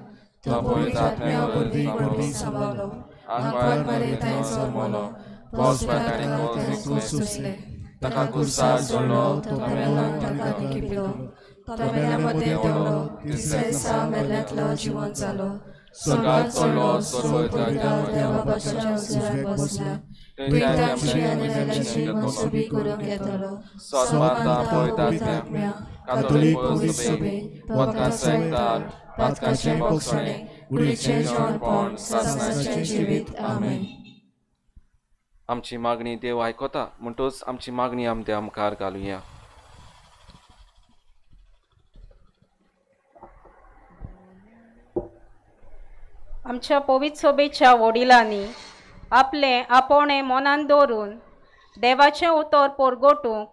Speaker 2: तो पवित्र आत्म्या वरवीं सांभाळलो आंकवार मारे तांचो मोलो पावस पाताळे कोल सुसले ताका कुर्सार जोडलो तो मेलान ताका किपिलो तो मेल्यामध्ये देवलो तिसऱ्या दिसा मेल्यांतलो जिवंत जालो स्वर्गात चडलो सर्वत्र देवा बापाच्या उजव्याक बसला तुयतांची आनी मेल्यांची मनसुबी करूंक येतलो
Speaker 4: सत्माता पवित्र आत्म्या कातोलीक पवित्र सभे पदकां सैतान पातकांचे मोक्षणे उडीचें जेवणपण सासणाचें जिवीत आमेन. आमची मागणी देव आयकता म्हणटूच आमची मागणी आमी देवा मुखार घालुया.
Speaker 7: आमच्या पवित्र सभेच्या वडिलांनी आपले आपोणे मनान दवरून देवाचें उतर परगटूंक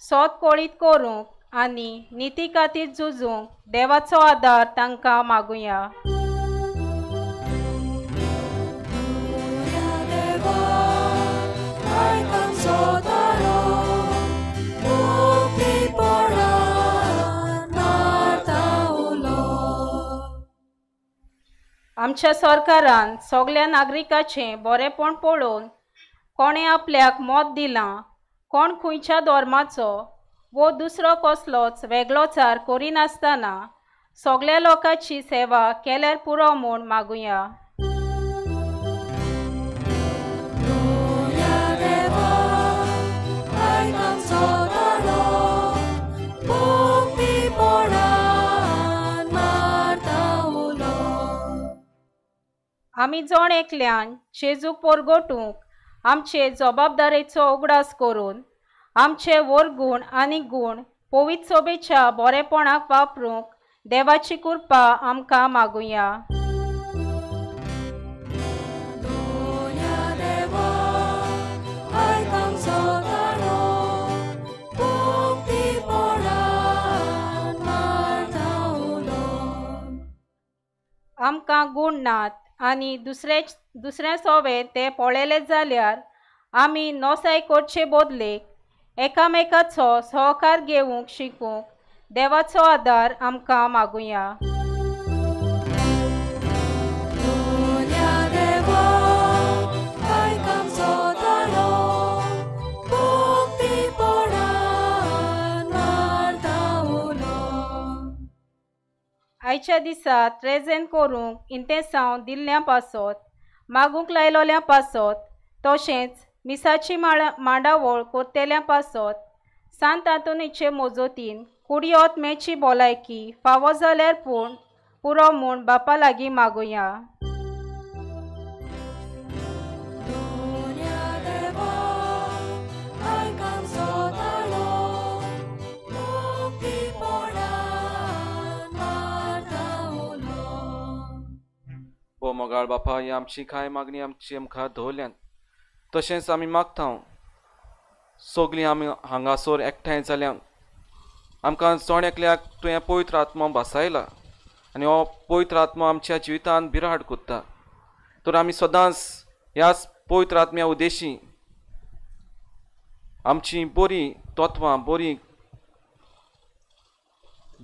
Speaker 7: सोत पळीत करूंक आनी निती खातीर झुजूंक देवाचो आदार तांकां मागुया.
Speaker 2: देवा
Speaker 7: आमच्या सरकारान सगळ्या नागरिकाचें बरेपण पळोवन कोणें आपल्याक मत दिलां, कोण खंयच्या धर्माचो वो दुसरो कसलोच वेगळोचार करिनासतना सगळ्या लोकांची सेवा केल्यार पुरो म्हूण मागुया. आमी जण एकल्यान जेजूक परगटूंक आमचे जबाबदारेचो उगडास करून आमचे वरगूण आनी गूण पवित्र सभेच्या बरेपणाक वापरूंक देवाची कृपा आमकां मागुया. आमकां गूण नात आनी दुसरे सोवे ते पळयले जाल्यार आमी नोसाय करचे बदलेक एकामेकाचो सहकार घेवंक शिकूंक देवाचो आदार आमकां मागुया. आयच्या दिसा प्रेजेंट करूंक इंतेसांव दिल्ल्या पासत मागूंक लायलोल्या पासत तशेंच मिसाची मांडावळ करतेल्या पासत सांत आंतोनीचे मोजोतीन कुडी ओतमेची भलायकी फावो जाल्यार पूण पुरो म्हूण बापा लागीं मागुया.
Speaker 4: ओ मोगाळ बापा, ही आमची कांय मागणी आमची आमकां धवल्यान तशेंच आमी मागता सगळीं आमी हांगासर एकठांय जाल्यान आमकां जण एकल्याक तुवें पवित्र आत्मा बसयला आनी हो पवित्र आत्मा आमच्या जिवितांत बिराड कोत्ता. तर आमी सदांच ह्याच पवित्र आत्म्या उद्देशी आमची बरी तत्वां बरी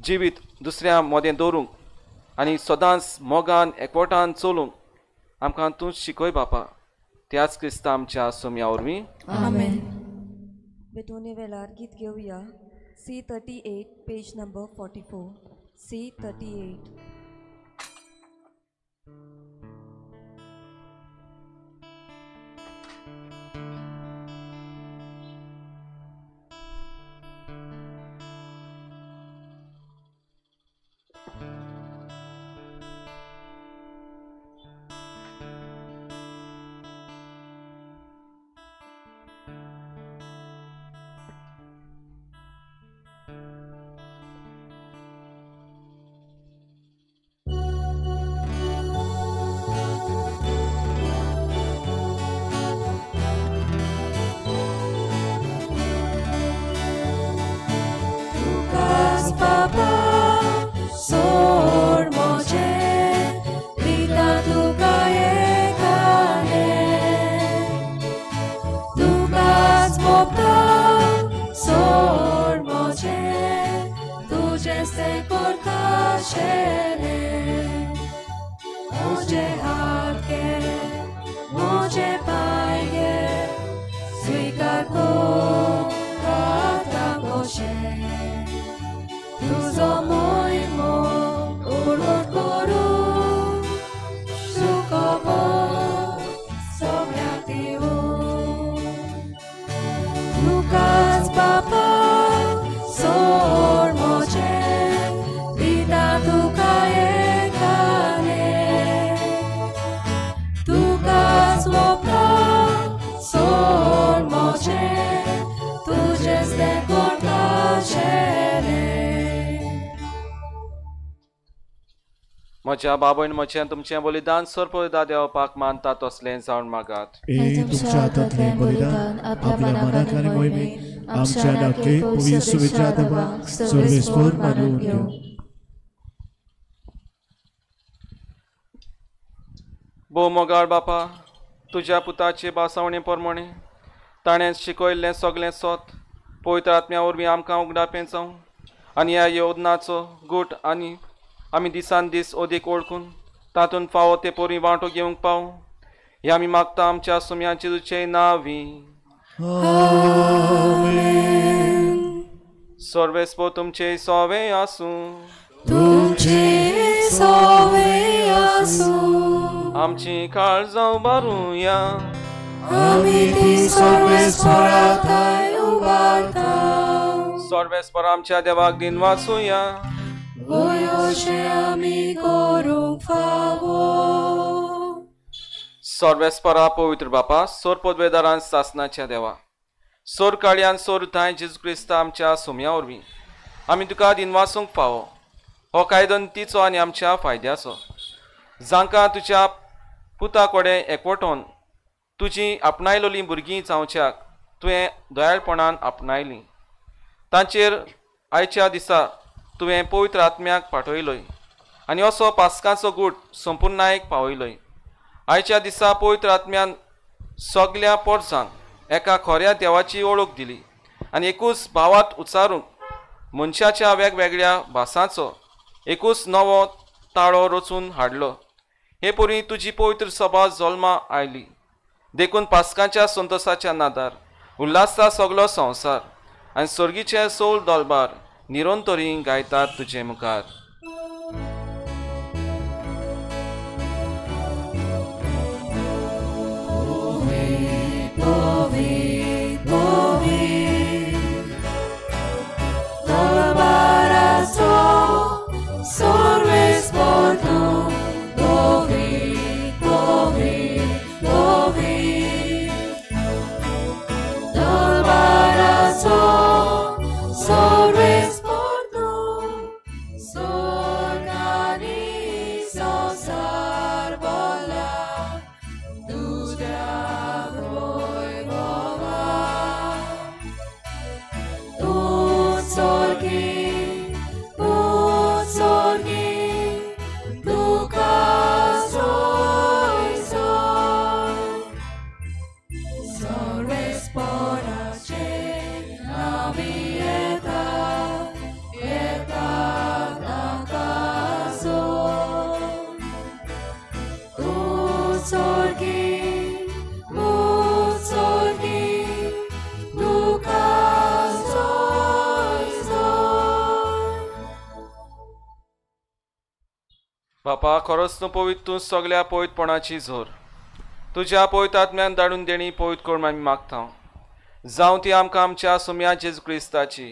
Speaker 4: जिवीत दुसऱ्या मदें दवरूंक आनी सदांच मोगान एकवटान चलूंक आमकां तूं शिकय बापा. त्याच क्रिस्ता आमच्या सोम्या वरवीं
Speaker 1: आमेन. बेतोने वेळार गीत घेवया. C38 page number 44. C38.
Speaker 4: म्हज्या बाबयन म्हजें तुमचें बलिदान सर्पदा देवपाक मानता तसलें जावन मागात.
Speaker 2: तुमच्या हातांतलें बलिदान आपल्या मनांतल्या मोहिमेक आमच्या नागरीक पवित्र सुविचार आत्म्याक सर्वेस्पर मानून घेवं.
Speaker 4: भोव मोगाळ बापा, तुज्या पुताचे बासावणे प्रमाणे ताणें शिकयल्लें सगळें सोत पवित्र आत्म्या वरवीं आमकां उगडापें जावं आनी ह्या योजनाचो गूट आनी आमी दिसान दीस ओदीक ओळखून तातून फावो ते पोरी वांटो घेवंक पाव हे आमी मागता आमच्या सुम्या जेजूचे नावी. सर्वेस्पो तुमचे सोवे आसूं.
Speaker 2: तुमचे सोवे आसूं.
Speaker 4: आमची काळजां उबारुया.
Speaker 2: आमी ती सर्वेस्परांताय उबारता.
Speaker 4: सर्वेस्पर आमच्या देवाक दिन वाचूया.
Speaker 2: गोयोशे आमी करूंक फावो.
Speaker 4: सर्वेस्परा पवित्र बापा सोर पदवेदारान सासनाच्या देवा सोर काळ्यान सोर धाय जेजू क्रिस्त आमच्या सुम्या वरवीं आमी तुका दिन वाचूंक फावो. हो कायदो नितीचो आनी आमच्या फायद्याचो. जांकां तुज्या पुता कडेन एकवटोवन तुजी आपणायलोली भुरगीं जावच्याक तुवें दयाळपणान आपणायलीं. तांचेर आयच्या दिसा तुवें पवित्र आत्म्याक पाठयलोय आनी असो पास्काचो गूट संपूर्णायक पावयलोय. आयच्या दिसा पवित्र आत्म्यान सगल्या पोरसांक एका खऱ्या देवाची ओळख दिली आनी एकूच भावात उच्चारूंक मनशाच्या वेगवेगळ्या भासांचो एकूच नवो ताळो रचून हाडलो. हे परी तुजी पवित्र सभा जल्मा आयली. देखून पास्काच्या संतोशाच्या नादार उल्हासा सगलो संवसार आनी सर्गीचे सोल दलबार निरंतरी गायतात तुजे मुखार. बापा खरोच तूं पवित्र तूं सगल्या पवित्रपणाची झोर तुज्या पवित्र आत्म्यान धाडून देणी पवित्र करून आमी मागता. जावं ती आमकां आमच्या सुम्या जेजू क्रिस्ताची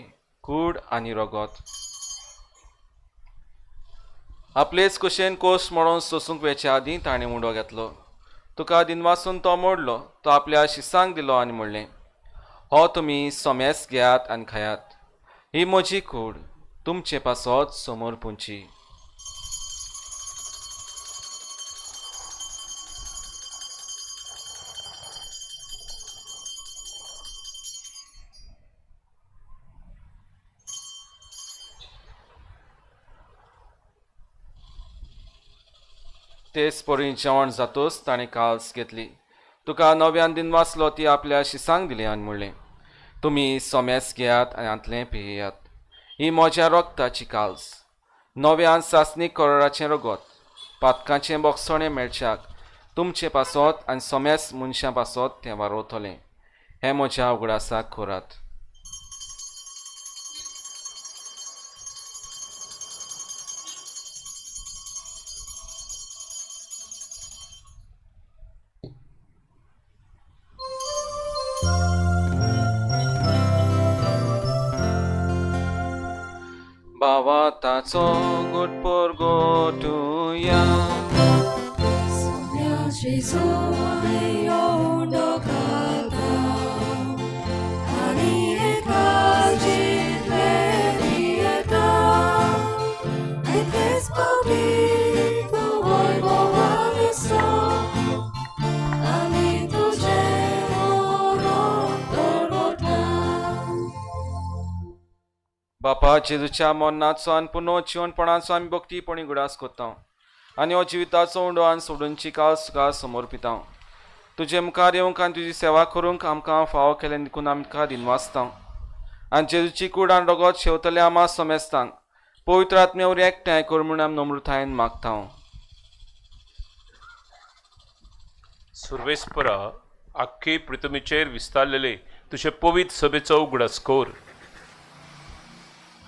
Speaker 4: कूड आनी रगत आपलेच कुशेन कोस म्हणून सोसूंक वेच्या आदीं ताणें मुडो घेतलो. तुका दिन वाचून तो मोडलो. तो आपल्या शिसांक दिलो आनी म्हणलें, हो तुमी सोमेस घेयात आनी खायात. ही म्हजी कूड तुमचे पासत समोर पुंची. तेच परी जेवण जातोच ताणें काल्स घेतली. तुका नव्यान दिन वाचलो ती आपल्या शिसांक दिली आनी म्हणलें, तुमी सोमेस घेयात आनी आंतलें पियेयात. ही म्हज्या रगताची काल्स नव्यान सासणीक कराराचें रगत पातकांचें बोगसणें मेळच्याक तुमचे पासत आनी सोमेस मनशां पासत तें वारोवतलें. हें म्हज्या उगडासाक खोरात. बाबा ताचो गोटपोर गोटुया. बापा जेजूच्या मरणाचो आनी पुनो जिवनपणाचो आमी भक्तीपणी गुडास कोत्ता आनी हो जिविताचो उंडो आनी सोडूनची काल्स तुका समर्पिता. तुजे मुखार येवंक आनी तुजी सेवा करूंक आमकां फावो केले देखून आमकां दिन वाचता. आनी जेजूची कूड आनी रगत शेवतले आमा समेस्तांक पवित्र आत्म्या वरवीं एकठांय कर म्हूण आमी नम्रतायेन मागता.
Speaker 9: सर्वेस्परा आख्खे पृथ्वीचेर विस्तारलेले तुझे पवित्र सभेचो उगडास कोर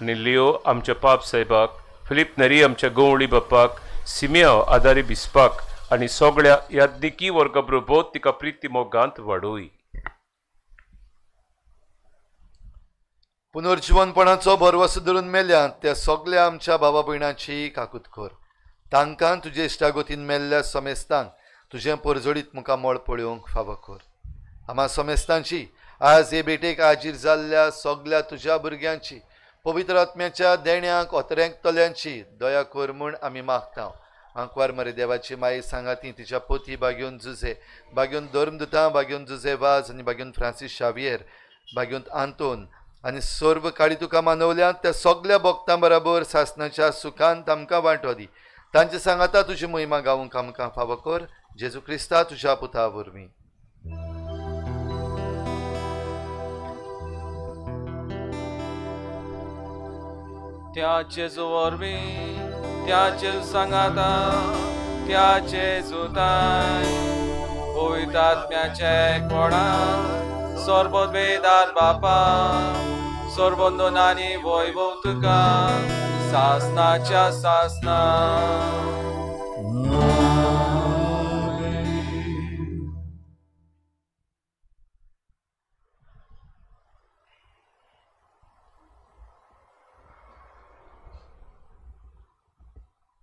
Speaker 9: आनी लिओ आमच्या पाप साहेबाक, फिलिप नरी आमच्या गवळी बापाक, सिमिया आदारी बिस्पाक आनी सगळ्या यादनिकी वर्गा बरोबर तिका प्रिती मोगांत वाडोय.
Speaker 3: पुनर्जीवनपणाचो भरवसो धरून मेल्यात त्या सगळ्या आमच्या भावा भयणांची काकूत कर. तांकां तुजे इश्टागोतीन मेल्ल्या समेस्तांक तुजें परजोडीत मुखार मोळ पळोवंक फावो कर. आम्हा समेस्तांची आज हे भेटेक हाजीर जाल्ल्या सगळ्या तुज्या भुरग्यांची पवित्र आत्म्याच्या देण्याक ओतरेंतल्यांची दया कर म्हूण आमी मागता. आंकवार मरे देवाची माई सांगाती तिच्या पोती बागेवन जुजे, बागेवन धर्मदुतां, बागेवन जुजे वाज आनी बागेवन फ्रांसीस शावियर, बागेवन आंतोन आनी सर्व काळी तुका मानवल्यात त्या सगळ्या भक्तां बरोबर सासणाच्या सुखांत आमकां वांटो दी. तांचे सांगाता तुजी महिमा गावूंक आमकां फावो कर. जेजू क्रिस्ता तुज्या पुता वरवीं.
Speaker 4: त्या जेजू वरवीं, त्या जेजू सांगाता, त्या जेजूताय पवित्र आत्म्याचे एकवटान सर्वोद्वेदार बापा, सर्वोन्नत आनी वैभव तुका सासणाच्या सासना.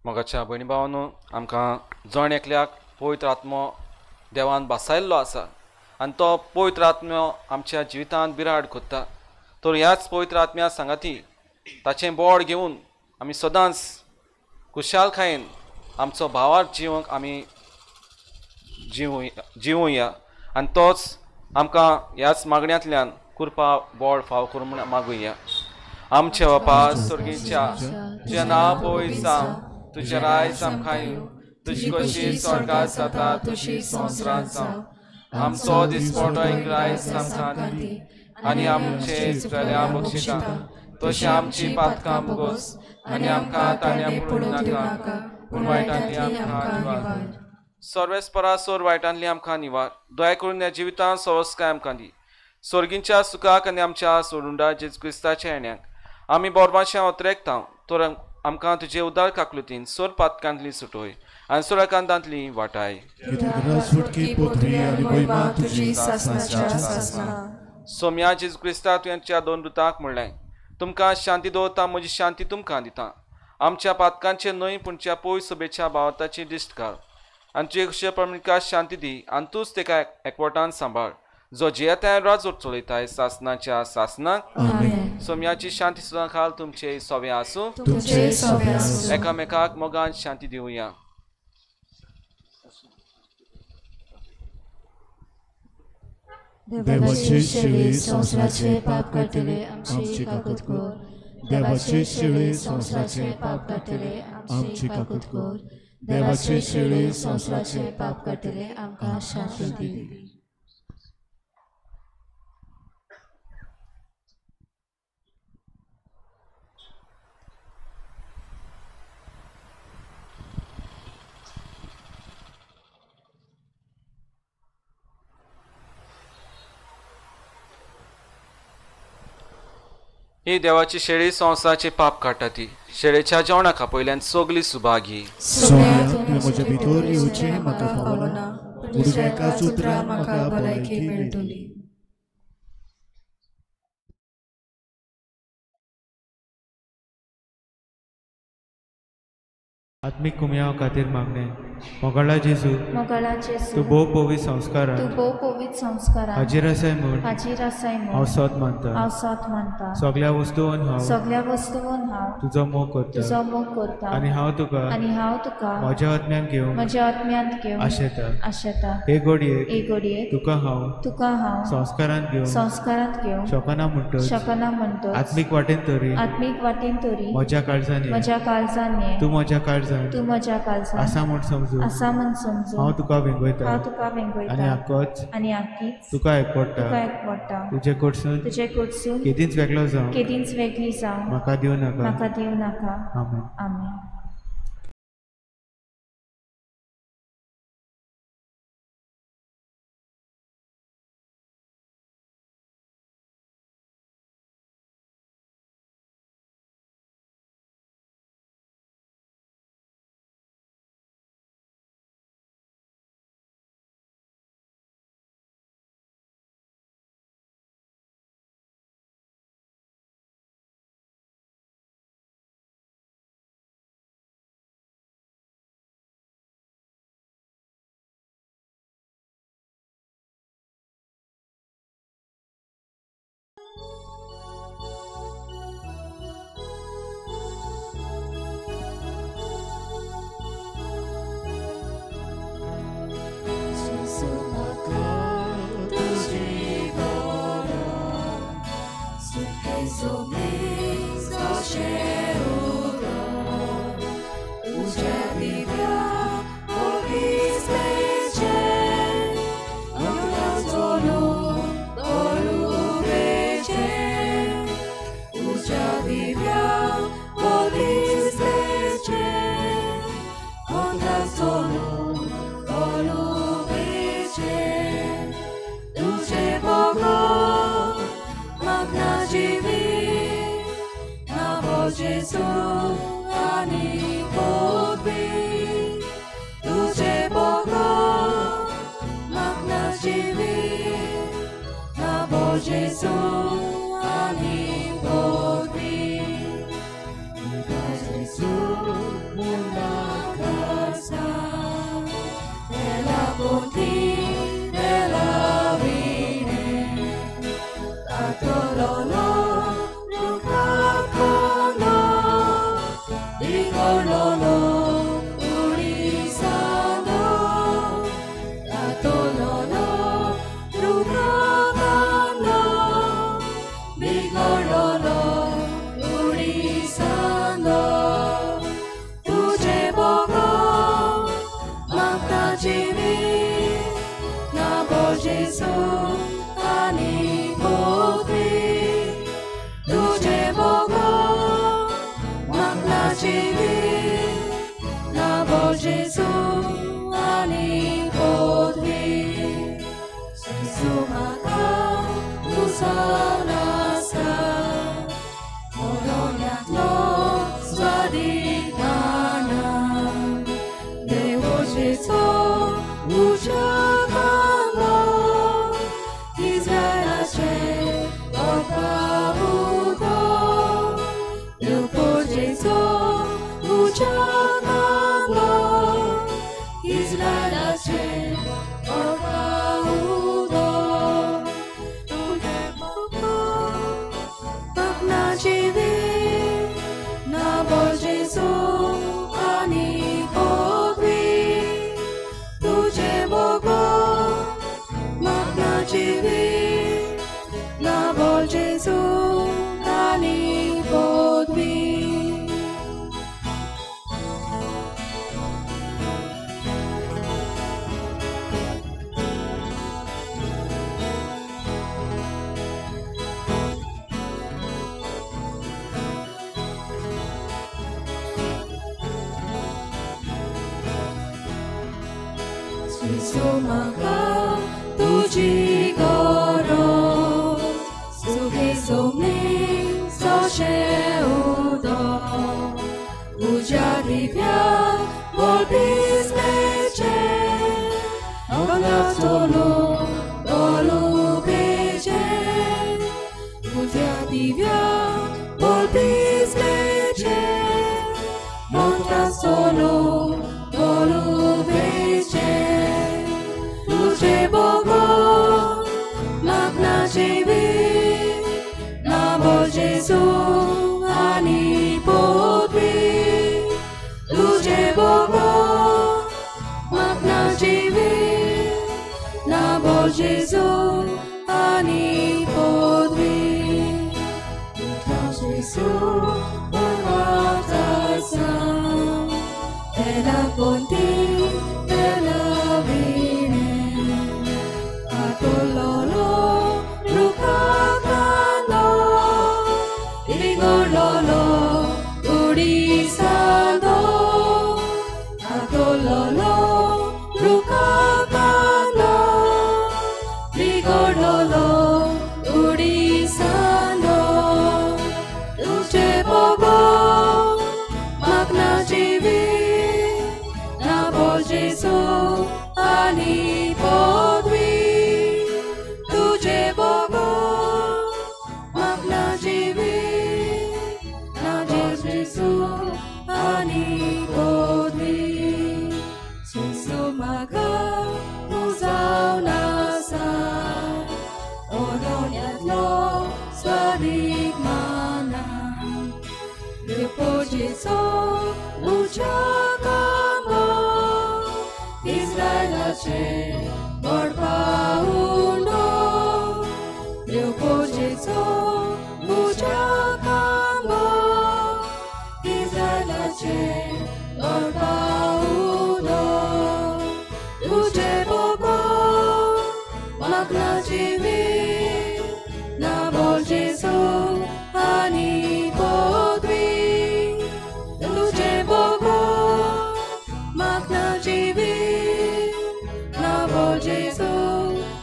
Speaker 4: मोगाच्या भयणी भावांनो, आमकां जण एकल्याक पवित्र आत्मो देवान बसायल्लो आसा आनी तो पवित्र आत्मो आमच्या जिवितांत बिराड कोत्ता. तर ह्याच पवित्र आत्म्या सांगाती ताचें बोड घेवन आमी सदांच खुशालकायेन आमचो भावार जिवंक आमी जिवुया आनी तोच आमकां ह्याच मागण्यांतल्यान कृपा बोड फाव करूं म्हूण मागुया. आमचे बापा स्वर्गीच्या, तुजें नांव पवित्र जावं, तुजें रायज आमकां येवं, तुजी कशी स्वर्गांत जाता तशी संवसारांत जावं. आमचो दिसपट्टो रायज आमकां दी आनी आमचे चुकल्या बक्षिता तशी आमची पातकां भोगोस आनी आमकां ताणें पडूंक नाका पूण वायटांतली आमकां निवार. सर्वेस्परा सोर वायटांतली आमकां निवार. दया करून ह्या जिवितांत सवस्काय आमकां दी. स्वर्गींच्या सुखाक आनी आमच्या सोडुंडा जेजू क्रिस्ताच्या येण्याक आमी बोरमाशें ओतरेकता. तर आमकां तुजे उदार काकलुतीन सोर पातकांतली सुटोय आनी सोराकांतांतली वाटाय. सोम्या जेजू क्रिस्ता तुवेंच्या दोन दुतांक म्हणलें, तुमकां शांती दवरता, म्हजी शांती तुमकां दिता. आमच्या पातकांचे न्हय पूणच्या पयस सभेच्या भावाताची दिश्ट घाल आनी तुजे खुशे प्रमाणिका शांती दी आनी तूंच ताका एकवटान सांबाळ, जो जियेताय राजोर चलयताय सासनाच्या सासनाक. सोम्याची शांती सुद्दां खाल तुमचे सोवे आसूं. एकामेकाक मोगान शांती दिवया.
Speaker 2: देवाचे शिळे संवसाराचे पाप काडटले आमची काकूत कर. देवाचे शिळे संवसाराचे पाप काडटले आमची काकूत कर. देवाचे शिळे संवसाराचे पाप काडटले आमकां शांती दी.
Speaker 4: ही देवाची शेळी संवसाराचे पाप काडटा ती. शेळेच्या जेवणाका पयल्यान सगली सुभागी.
Speaker 2: म्हज्या भितर येवचें म्हाका फावो ना, पूण एकाच उतरां म्हाका भलायकी मेळटली.
Speaker 10: आत्मिक कुमया खातीर मागणे. मोगाळा जेजू, तूं भोव पवित्र संस्कारांत हाजीर आसाय म्हूण हांव सत मानता. सगळ्या वस्तूंत हांव तुजो मोग करता आनी हांव तुका म्हज्या आत्म्यांत घेवन आशेता. हे घडये तुका हांव संस्कारांत घेवन शकना म्हणटच आत्मीक वाटेन तरी म्हज्या काळजांत तूं म्हज्या काळजांत आसा म्हूण समजून हांव तुका वेंगयता आनी आख्खीच तुका एकवटा. तुजे कडसून केदींच वेगळो जावं म्हाका दिवं नाका. आमेन.
Speaker 1: Jesu ani podwi Tuje Bogo magna dziwi Nabo Jesu ani podwi Jesu mula kasa Della bonti della vine Tatololo Rukakono Digololo Urisano Tatololo Rukakono Digololo Urisano Tuje Bogo Magna Jimi Nabo Jesu ani podwi Tuje Bogo Magna Jimi Nabo Jesu ani podwi Jesu maka Usanasa Oloniatlo Swadikana Dewo Jesu Ujakano Israel Ashe Okabudo Lupo Jesu Ujakano Israel Ashe Okabudo Magna Jivi Nabo Jesu ani podwi Tuje Bogo Magna Jivi Nabo Jesu ani podwi Jesu maka tuji goro Suki sumni so sheudo Ujari pia volpis leche Ogla solo dolu peche Ujari pia volpis leche Montra solo dolu peche Tuje Bogo Magna Jivi Nabo Jesu ani podwi Tuje Bogo Magna Jivi Nabo Jesu ani podwi Jesu Umatasa Della Ponti della Vine Atololo Rukakano Igololo Urisado Atololo Rukakano Igololo Urisado Tuje Bogo Magna Jivi Nabo Jesu ani podwi Tuje Bogo Magna Jivi Nabo Jesu ani podwi Jesu maka Muzau nasa Oloniatlo Swadik mana Lupo Jesu Ujakamo Israel Ashe Orpaundo Lupo Jesu Ujakamo Israel Ashe Orpaundo Tuje Bogo Magna Jivi Nabo Jesu ani podwi Tuje Bogo Magna Jivi Nabo Jesu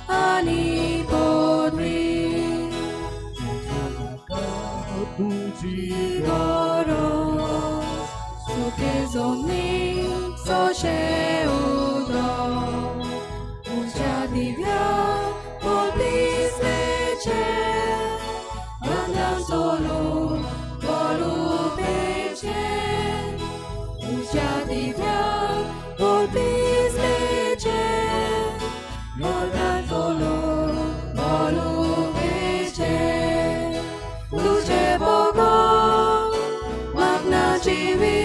Speaker 1: ani podwi Puji God
Speaker 2: Zonni socie udo Ucia divia Polizlece Andam solo Volupece Ucia divia Polizlece Andam solo Volupece Luce Bogo Magna Civi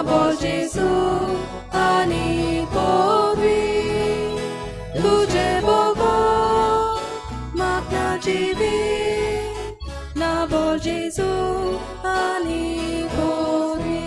Speaker 2: Bo Gesù ani povi luce Bogo magna civi na bo Gesù ani povi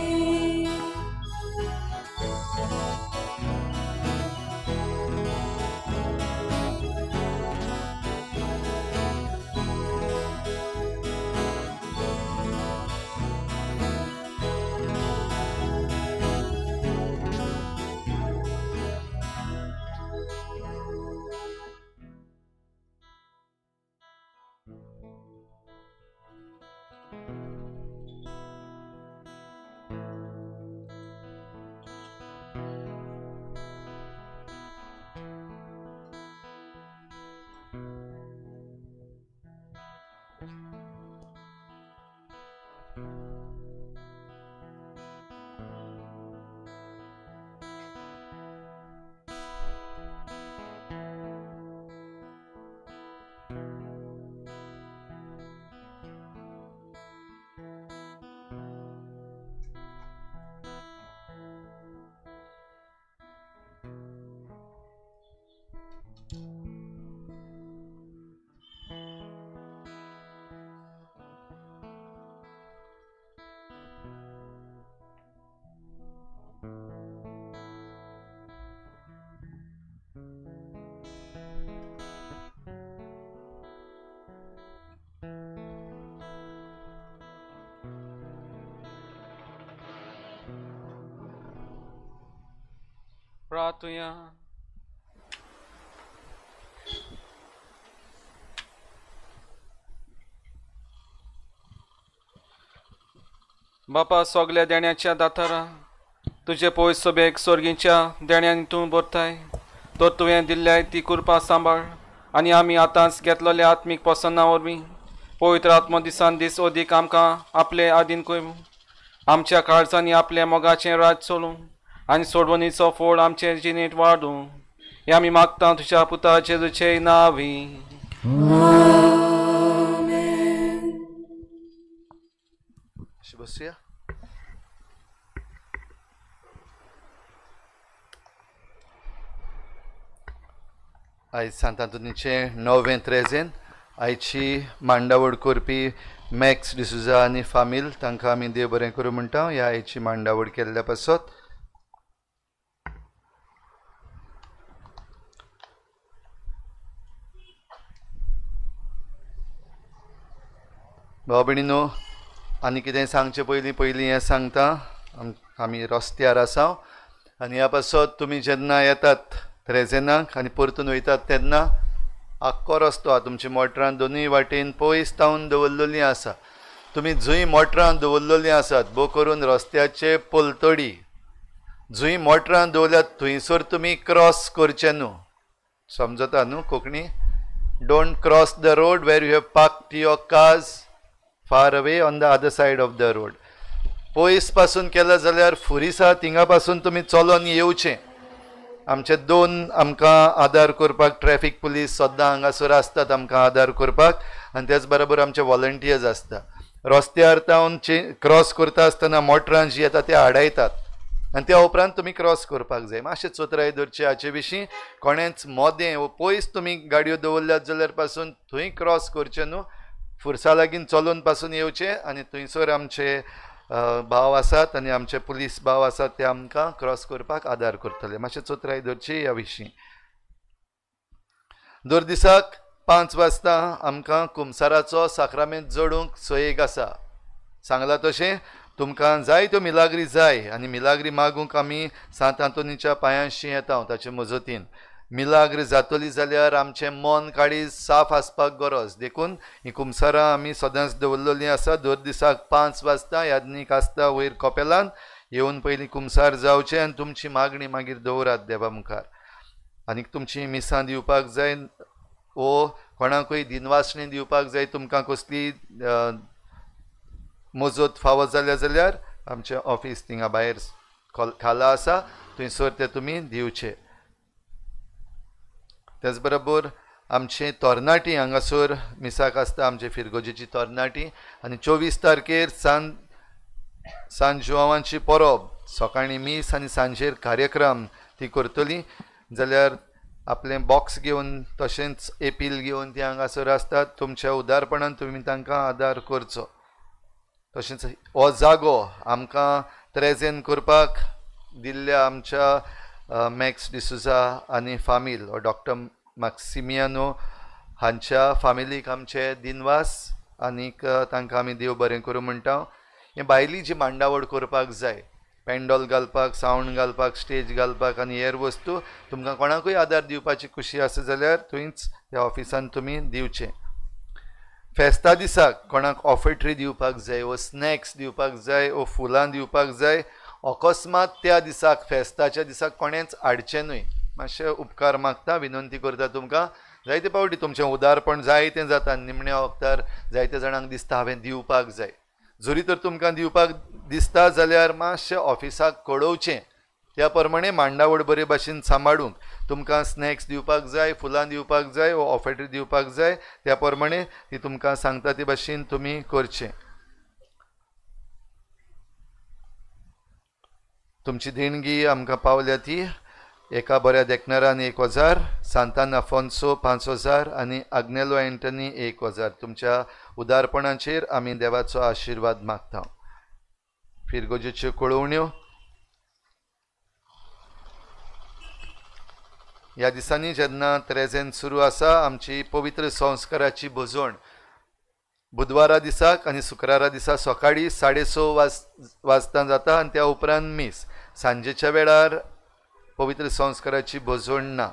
Speaker 4: प्रार्थूया. बापा सगल्या देण्याच्या दातारा तुझे पयस सोबेक स्वर्गीच्या देण्यान तूं भरताय तर तुवें दिल्ल्या ती कृपा सांबाळ आनी आमी आतांच घेतलेल्या आत्मीक प्रसन्ना वरवीं पवित्र आत्म दिसान दीस अदीक आमकां आपले आधीन करूं आमच्या काळजांनी आपले मोगाचें राज चलूं आनी सोडवणीचो फोड आमचे जिणेंत वाडूं हें आमी मागता तुज्या पुता जेजूचे नांवी.
Speaker 3: बसया. आयज सांत आंतोनीचे 9-13 आयची मांडावळ करपी मॅक्स डिसुजा आनी फामील तांकां आमी देव बरें करूं म्हणटा. ह्या आयची मांडावळ केल्ल्या पासत भाव भयणीनो, आनी कितें सांगचे पयलीं हें सांगता. आमी रस्त्यार आसा आनी ह्या पासत तुमी जेन्ना येतात त्रेजेनाक आनी परतून वयतात तेन्ना आख्खो रस्तो आहा तुमच्या मोटरान दोनूय वाटेन पयस तावन दवरलेलीं आसा. तुमी जंय मोटरान दवरलेलीं आसात भोव करून रस्त्याचे पलतडी जंय मोटरान दवरल्यात थंयसर तुमी क्रॉस करचे न्हू. समजता न्हू Konkani. Don't cross the road where you have parked your cars far away on the other side of the road. पयस पासून केलं जाल्यार फुरिसा थिंगा पासून तुमी चलोन येवचें. आमचे 2 आमकां आदार करपाक ट्रॅफिक पुलीस सद्दां हांगासर आसतात आमकां आदार करपाक आनी त्याच बरोबर आमचे वॉलंटियर्स आसता. रस्त्यार तावन क्रॉस करता आसतना मोटरान जी येता ते आडायतात आनी त्या उपरांत तुमी क्रॉस करपाक जाय. मातशें चोतराय धरचे हाचे विशीं. कोणेंच मोदें वो पयस तुमी गाडयो दवरल्यात जाल्यार पासून थंय क्रॉस करचे न्हू. फुरसा लागीं चलोवन पासून येवचे आनी थंयसर आमचे भाव आसात आनी आमचे पुलीस भाव आसात ते आमकां क्रॉस करपाक आदार करतले. मातशें चोतराय धरची ह्या विशीं. दर दिसाक 5 वाजता आमकां कुमसाराचो साक्रामेंत जोडूंक सयेक आसा. सांगलां तशें तुमकां जाय त्यो मिलाग्री जाय आनी मिलाग्री मागूंक आमी सांत आंतोनीच्या पांयांशी येता ताचे मजतीन. मिलाग्र जातली जाल्यार आमचें मन काळी साफ आसपाक गरज. देखून ही कुमसारां आमी सदांच दवरलेलीं आसा. दर दिसाक 5 वाजता यादनीक आसता वयर कपेलान येवन पयलीं कुमसार जावचें आनी तुमची मागणी मागीर दवरात देवा मुखार. आनीक तुमची मिसां दिवपाक जाय वो कोणाकूय दिनवासणी दिवपाक जाय, तुमकां कसली मजत फावो जाल्यार आमचें ऑफिस थिंगा भायर खाला आसा, थंयसर ते तुमी दिवचे. त्याच बरोबर आमचें तोरणाटी हांगासर मिसाक आसता आमचे फिरगोजेची तोरणाटी. आनी 24 तारखेर सांज जुवांची परब, सकाळीं मीस आनी सांजेर कार्यक्रम ती करतली. जाल्यार आपलें बॉक्स घेवन तशेंच एपील घेवन ती हांगासर आसतात. तुमच्या उदारपणान तुमी तांकां आदार करचो. तशेंच हो जागो आमकां प्रेजेंट करपाक दिल्ल्या आमच्या मॅक्स डिसुजा आनी फामील डॉक्टर मॅक्सिमियानो हांच्या फामिलीक आमचे दिनवास आनीक तांकां आमी देव बरें करूं म्हणटा. हे भायली जी मांडावळ करपाक जाय, पेंडॉल घालपाक, सावंड घालपाक, स्टेज घालपाक आनी हेर वस्तू तुमकां कोणाकूय आदार दिवपाची खुशी आसा जाल्यार थंयच ह्या ऑफिसान तुमी दिवचें. फेस्ता दिसाक कोणाक ऑफर्ट्री दिवपाक जाय, वो स्नॅक्स दिवपाक जाय, वो फुलां दिवपाक जाय, अकस्मात त्या दिसाक फेस्ताच्या दिसाक कोणेंच हाडचें न्हय. मातशें उपकार मागता, विनंती करता तुमकां. जायते फावटी तुमचें उदारपण जायतें जाता, निमण्या वक्तार जायते जाणांक दिसता हांवें दिवपाक जाय. जरी तर तुमकां दिवपाक दिसता जाल्यार मातशें ऑफिसाक कळोवचें. त्या प्रमाणे मांडावळ बरे भाशेन सांबाळूंक, तुमकां स्नॅक्स दिवपाक जाय, फुलां दिवपाक जाय, वो ऑफर्ट्री दिवपाक जाय, त्या प्रमाणे ती तुमकां सांगता ते भाशेन तुमी करचें. तुमची देणगी आमकां पावल्या ती एका बऱ्या देखणारान 1000, सांतान आफोन्सो 5000 आनी आग्नेलो एंटनी 1000. तुमच्या उदारपणाचेर आमी देवाचो आशिर्वाद मागता. फिरगोजेच्यो कळोवण्यो. ह्या दिसांनी जेन्ना त्रेजेन सुरू आसा आमची पवित्र संस्काराची भोजवण बुधवारा दिसाक आनी शुक्रारा दिसा सकाळीं 6:30 वाजता जाता आनी त्या उपरांत मीस. सांजेच्या वेळार पवित्र संस्काराची भोजवण ना.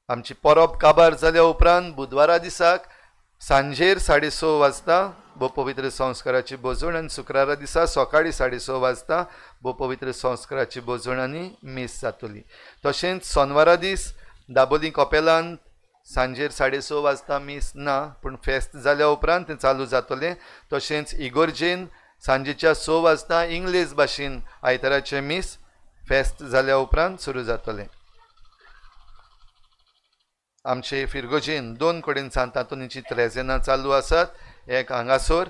Speaker 3: आमची परब काबार जाल्या उपरांत बुधवारा दिसाक सांजेर 6:30 वाजता बो पवित्र संस्काराची भोजवण आनी शुक्रारा दिसा सकाळीं 6:30 वाजता बो पवित्र संस्काराची भोजवण आनी मीस जातली. तशेंच सोनवारा दीस दाबोलीं कपेलान सांजेर 6:30 वाजता मीस ना, पूण फेस्त जाल्या उपरांत तें चालू जातलें. तशेंच इगोर्जेन सांजेच्या 6 वाजता इंग्लीश भाशेन आयताराचें मीस फेस्त जाल्या उपरांत सुरू जातलें. आमचे फिरगोजेन 2 कडेन सांतांतुनीची त्रेजेनां चालू आसात. एक हांगासर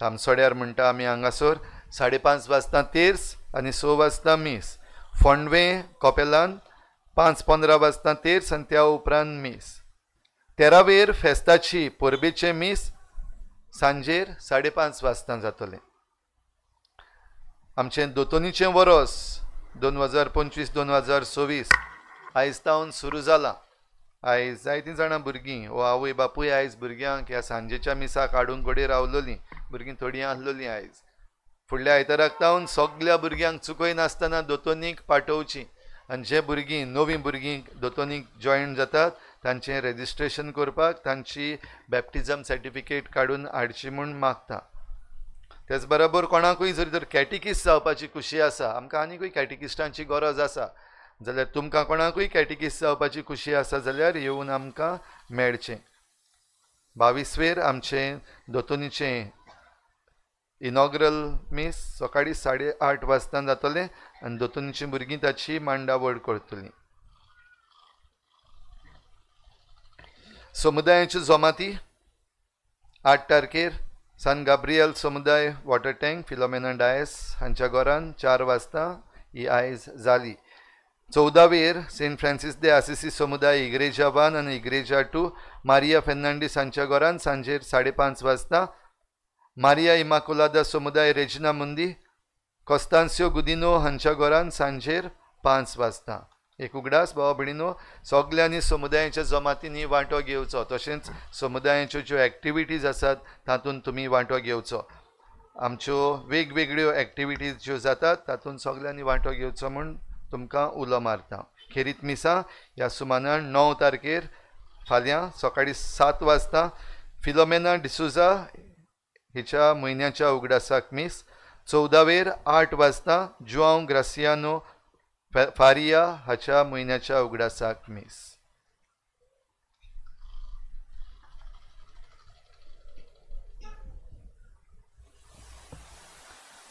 Speaker 3: तामसोड्यार म्हणटा आमी हांगासर 5:30 वाजता तेर्स आनी 6 वाजता मीस. फोंडवे कपेलान 5:15 वाजता तेर्स आनी त्या उपरांत मीस. तेरावेर फेस्ताची परबेचें मीस सांजेर 5:30 वाजता जातलें. आमचें दोतोनीचें वरोस 2025-2026 आयज तावन सुरू जालां. आयज जायतीं जाणां भुरगीं वो आवय बापूय आयज भुरग्यांक ह्या सांजेच्या मिसाक हाडूंक कडेन रावलेलीं. भुरगीं थोडीं आहलोलीं आयज. फुडल्या आयताराक तावन सगल्या भुरग्यांक चुकय नासतना दोतोनीक पाठोवची. आनी जे भुरगीं नवीं भुरगीं दोतोनीक जॉयन जातात तांचें रेजिस्ट्रेशन करपाक तांची बॅप्टिजम सर्टिफिकेट काडून हाडची म्हूण मागता. तेच बरोबर कोणाकूय जरी तर कॅटिकिस्ट जावपाची खुशी आसा, आमकां आनीकूय कॅटिकिस्टांची गरज आसा जाल्यार तुमकां कोणाकूय कॅटिकिस्ट जावपाची खुशी आसा जाल्यार येवन आमकां मेळचें. 22वेर आमचें दोतोनीचें इनॉग्रल मीस सकाळीं 8:30 वाजता जातलें आनी दोतोनीचीं भुरगीं ताची मांडावळ करतलीं. समुदायाच्यो जमाती 8 तारखेर सान गाब्रियल समुदाय वॉटर टँक फिलोमेना डायस हांच्या घरान 4 वाजता ही आयज जाली. 14वेर सेंट फ्रांसीस दे आसिसी समुदाय इग्रेजा 1 आनी इग्रेजा 2 मारिया फेर्नांडीस हांच्या घरान सांजेर 5:30 वाजता. मारिया इमाकुलादा समुदाय रेजिना मुंदी कॉस्तांसियो गुदिनो हांच्या घरान सांजेर 5 वाजता. एक उगडास भावा भयणीनो, सगल्यांनी समुदायाच्या जमातींनी वांटो घेवचो. तशेंच समुदायाच्यो ज्यो एक्टिविटीज आसात तातूंत तुमी वांटो घेवचो. आमच्यो वेगवेगळ्यो एक्टिविटीज ज्यो जातात तातूंत सगल्यांनी वांटो घेवचो म्हूण तुमकां उलो मारता. खेरीत मिसा ह्या सुमारान 9 तारखेर फाल्यां सकाळीं 7 वाजता फिलोमेना डिसुजा हिच्या म्हयन्याच्या उगडासाक मीस. 14वेर 8 वाजता जुआंव ग्रासियानो फारिया हाच्या म्हयन्याच्या उगडासाक मीस.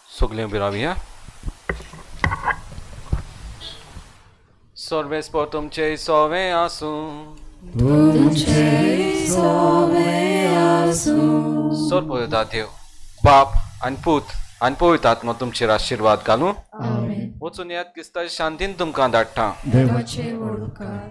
Speaker 4: सगळें उबी रावया. सर्वेस्पर तुमचे सोवे आसूं. सोर पळयता देव बाप आनी पूत आनी पवित्र आत्मा तुमचेर आशिर्वाद घालूं. वचून येत क्रिस्ताच्या शांतीन तुमकां धाडटा.
Speaker 1: देवाचे वळखार.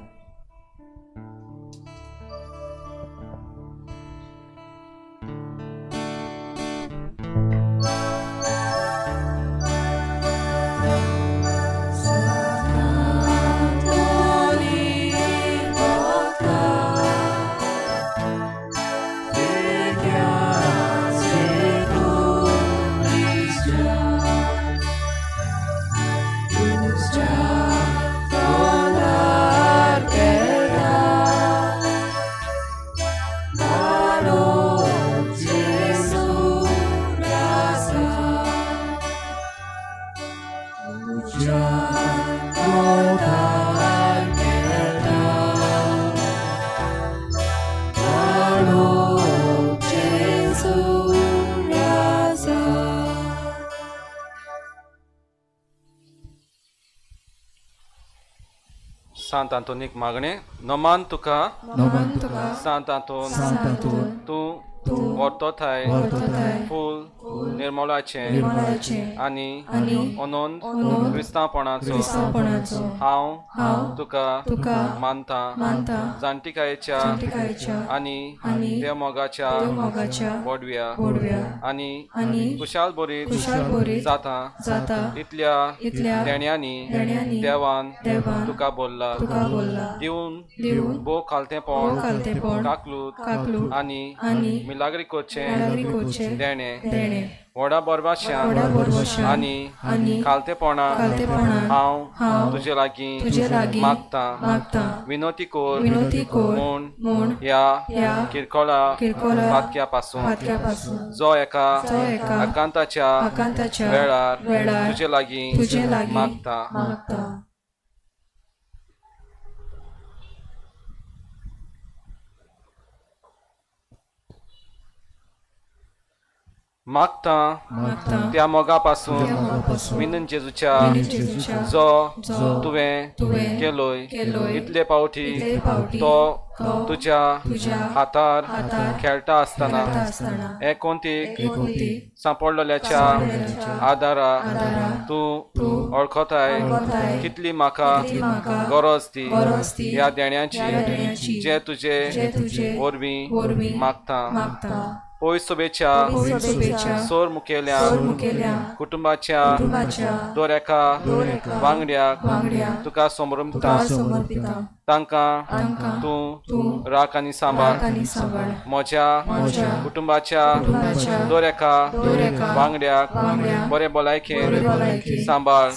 Speaker 4: सांत आंतोनीक मागणें. नमान तुका सांत आंतोन तूं वर्तोथाय फूल निर्मलाचें आनी अनोंद क्रिस्तांवपणाचो हांव तुका मानता. जाणटिकायेच्या आनी देवमोगाच्या वडव्या आनी खुशाल बरी जाता इतल्या देण्यांनी देवान तुका बोल्ला. दिवन बो खालतेपण काकलूत आनी मिलाग्री कोचे देणे व्हडा बरबाश्या आनी खालतेपणा हांव तुजे लागीं मागता. विनोती कोर म्हूण ह्या किरकोळा फातक्या पासून जो एका आकांताच्या वेळार तुजे लागीं मागता. मागता त्या मोगा पासून मिनन जेजूच्या जो तुवें केलोय इतले पावटी तो तुज्या हातार खेळटा आसतना एकोणतीक सांपडलेल्याच्या आदारा तूं वळखताय कितली म्हाका गरज ती ह्या देण्याची जे तुजे वरवीं मागता. पयस सोबेच्या सोर मुखेल्या कुटुंबाच्या दोरेका वांगड्याक तुका समर्पिता. तांकां तूं राख आनी सांबाळ. म्हज्या कुटुंबाच्या दोरेका वांगड्याक बरे भलायकेन सांबाळ.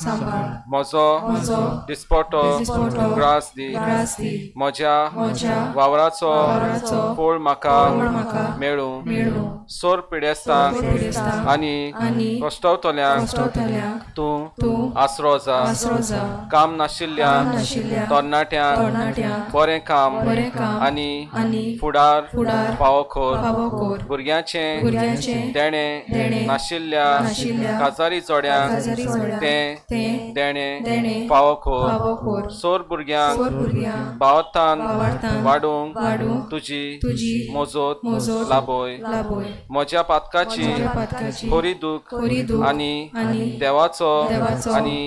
Speaker 4: म्हजो दिसपट्टो ग्रास दी. म्हज्या वावराचो फळ म्हाका मेळूं. सोर पिडेस्तांक आनी कश्टावतल्यांक तूं आसरो जा. काम नाशिल्ल्या तरणाट्यांक बरें काम आनी फुडार फावो भुरग्यांचे देणे नाशिल्ल्या काजारी जोड्यांक तें देणे फावो. सोर भुरग्यांक बावतान वाडूंक तुजी मोजोत लाबोय. म्हज्या पातकाची खोरी दूख आनी देवाचो आनी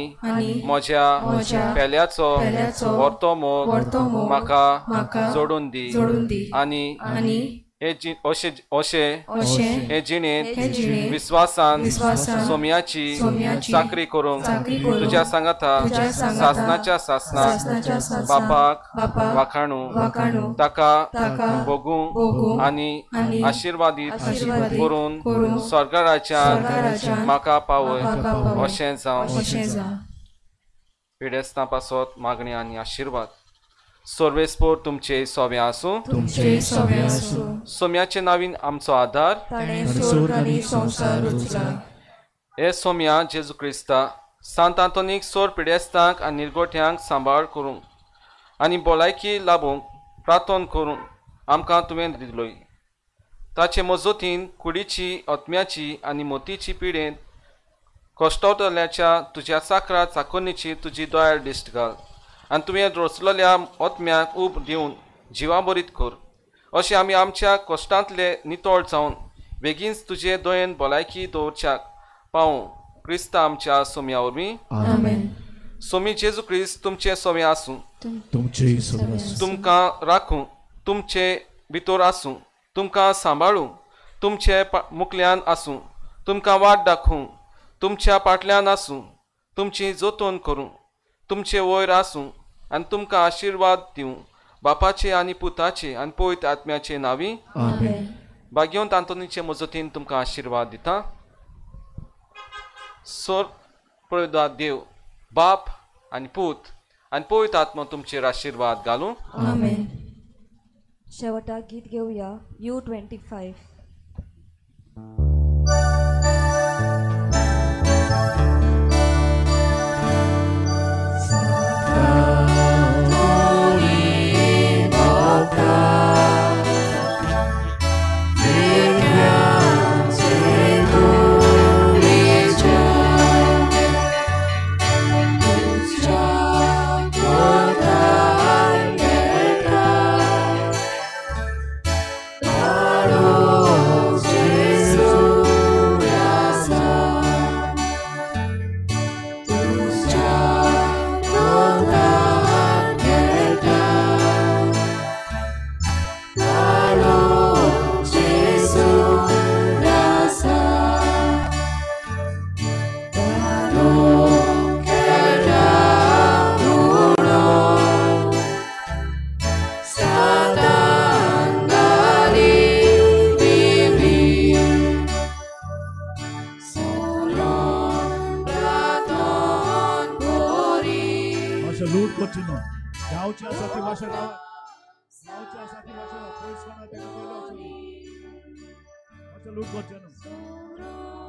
Speaker 4: म्हज्या पेल्याचो वर्तो मोग म्हाका जोडून दी. आनी हे जिणेंत विश्वासान सोम्याची चाकरी करूंक तुज्या सांगाता सासनाच्या सासनाक बापाक वाखाणू ताका भोगूंक आनी आशिर्वादीत करून स्वर्ग राज्यांत म्हाका पावय. अशें जावं. पिडेस्तां पासत मागणी आनी आशिर्वाद सर्वेस्पोर तुमचे सोवे आसूं
Speaker 2: तुमचे सोवे आसूं
Speaker 4: सोम्याचे नावीन आमचो आधार
Speaker 2: ताणें सूर आनी संवसार रचला
Speaker 4: हे सोम्या जेजू क्रिस्ता सांत आंतोनीक सोर पिडेस्तांक आनी निर्गोठ्यांक सांबाळ करूंक आनी भलायकी लाभूंक प्रार्थना करूंक आमकां तुवें दिलोय ताचे मजतीन कुडीची आत्म्याची आनी मोतीची पिडेंत कश्टावतल्याच्या तुज्या साकरा चाकोनीची तुजी दोळ्यार दिश्ट घाल आनी तुवें रचलेल्या आत्म्याक उब दिवन जिवा बरीत कर अशें आमी आमच्या कश्टांतले नितळ जावन बेगीनच तुजे दोयेन भलायकी दवरच्याक पावूं क्रिस्ता आमच्या सोम्या वरवीं
Speaker 2: आमेन
Speaker 4: सोमी जेजू क्रिस्त तुमचे सोवे आसूं
Speaker 2: तुमचे सोवे आसूं
Speaker 4: तुमकां राखूं तुमचे भितर आसूं तुमकां सांबाळूं तुमचे मुखल्यान आसूं तुमकां वाट दाखोवं तुमच्या फाटल्यान आसूं तुमची जतन करूं तुमचे वयर आसूं आनी तुमकां आशिर्वाद दिवं बापाचे आनी पुताचे आनी पवित्र आत्म्याचे नांवी
Speaker 2: आमेन
Speaker 4: भाग्यवंत आंतोनीचे मजतीन तुमकां आशिर्वाद दिता सोर पळयता देव बाप आनी पूत आनी पवित्र आत्मा तुमचेर आशिर्वाद घालूं
Speaker 1: आमेन शेवटाक गीत घेवया U25
Speaker 11: लूट करची गावची आसा ती भाशा गावची आसा ती भाशा पयस कोणा तेका लूट करचे न्हू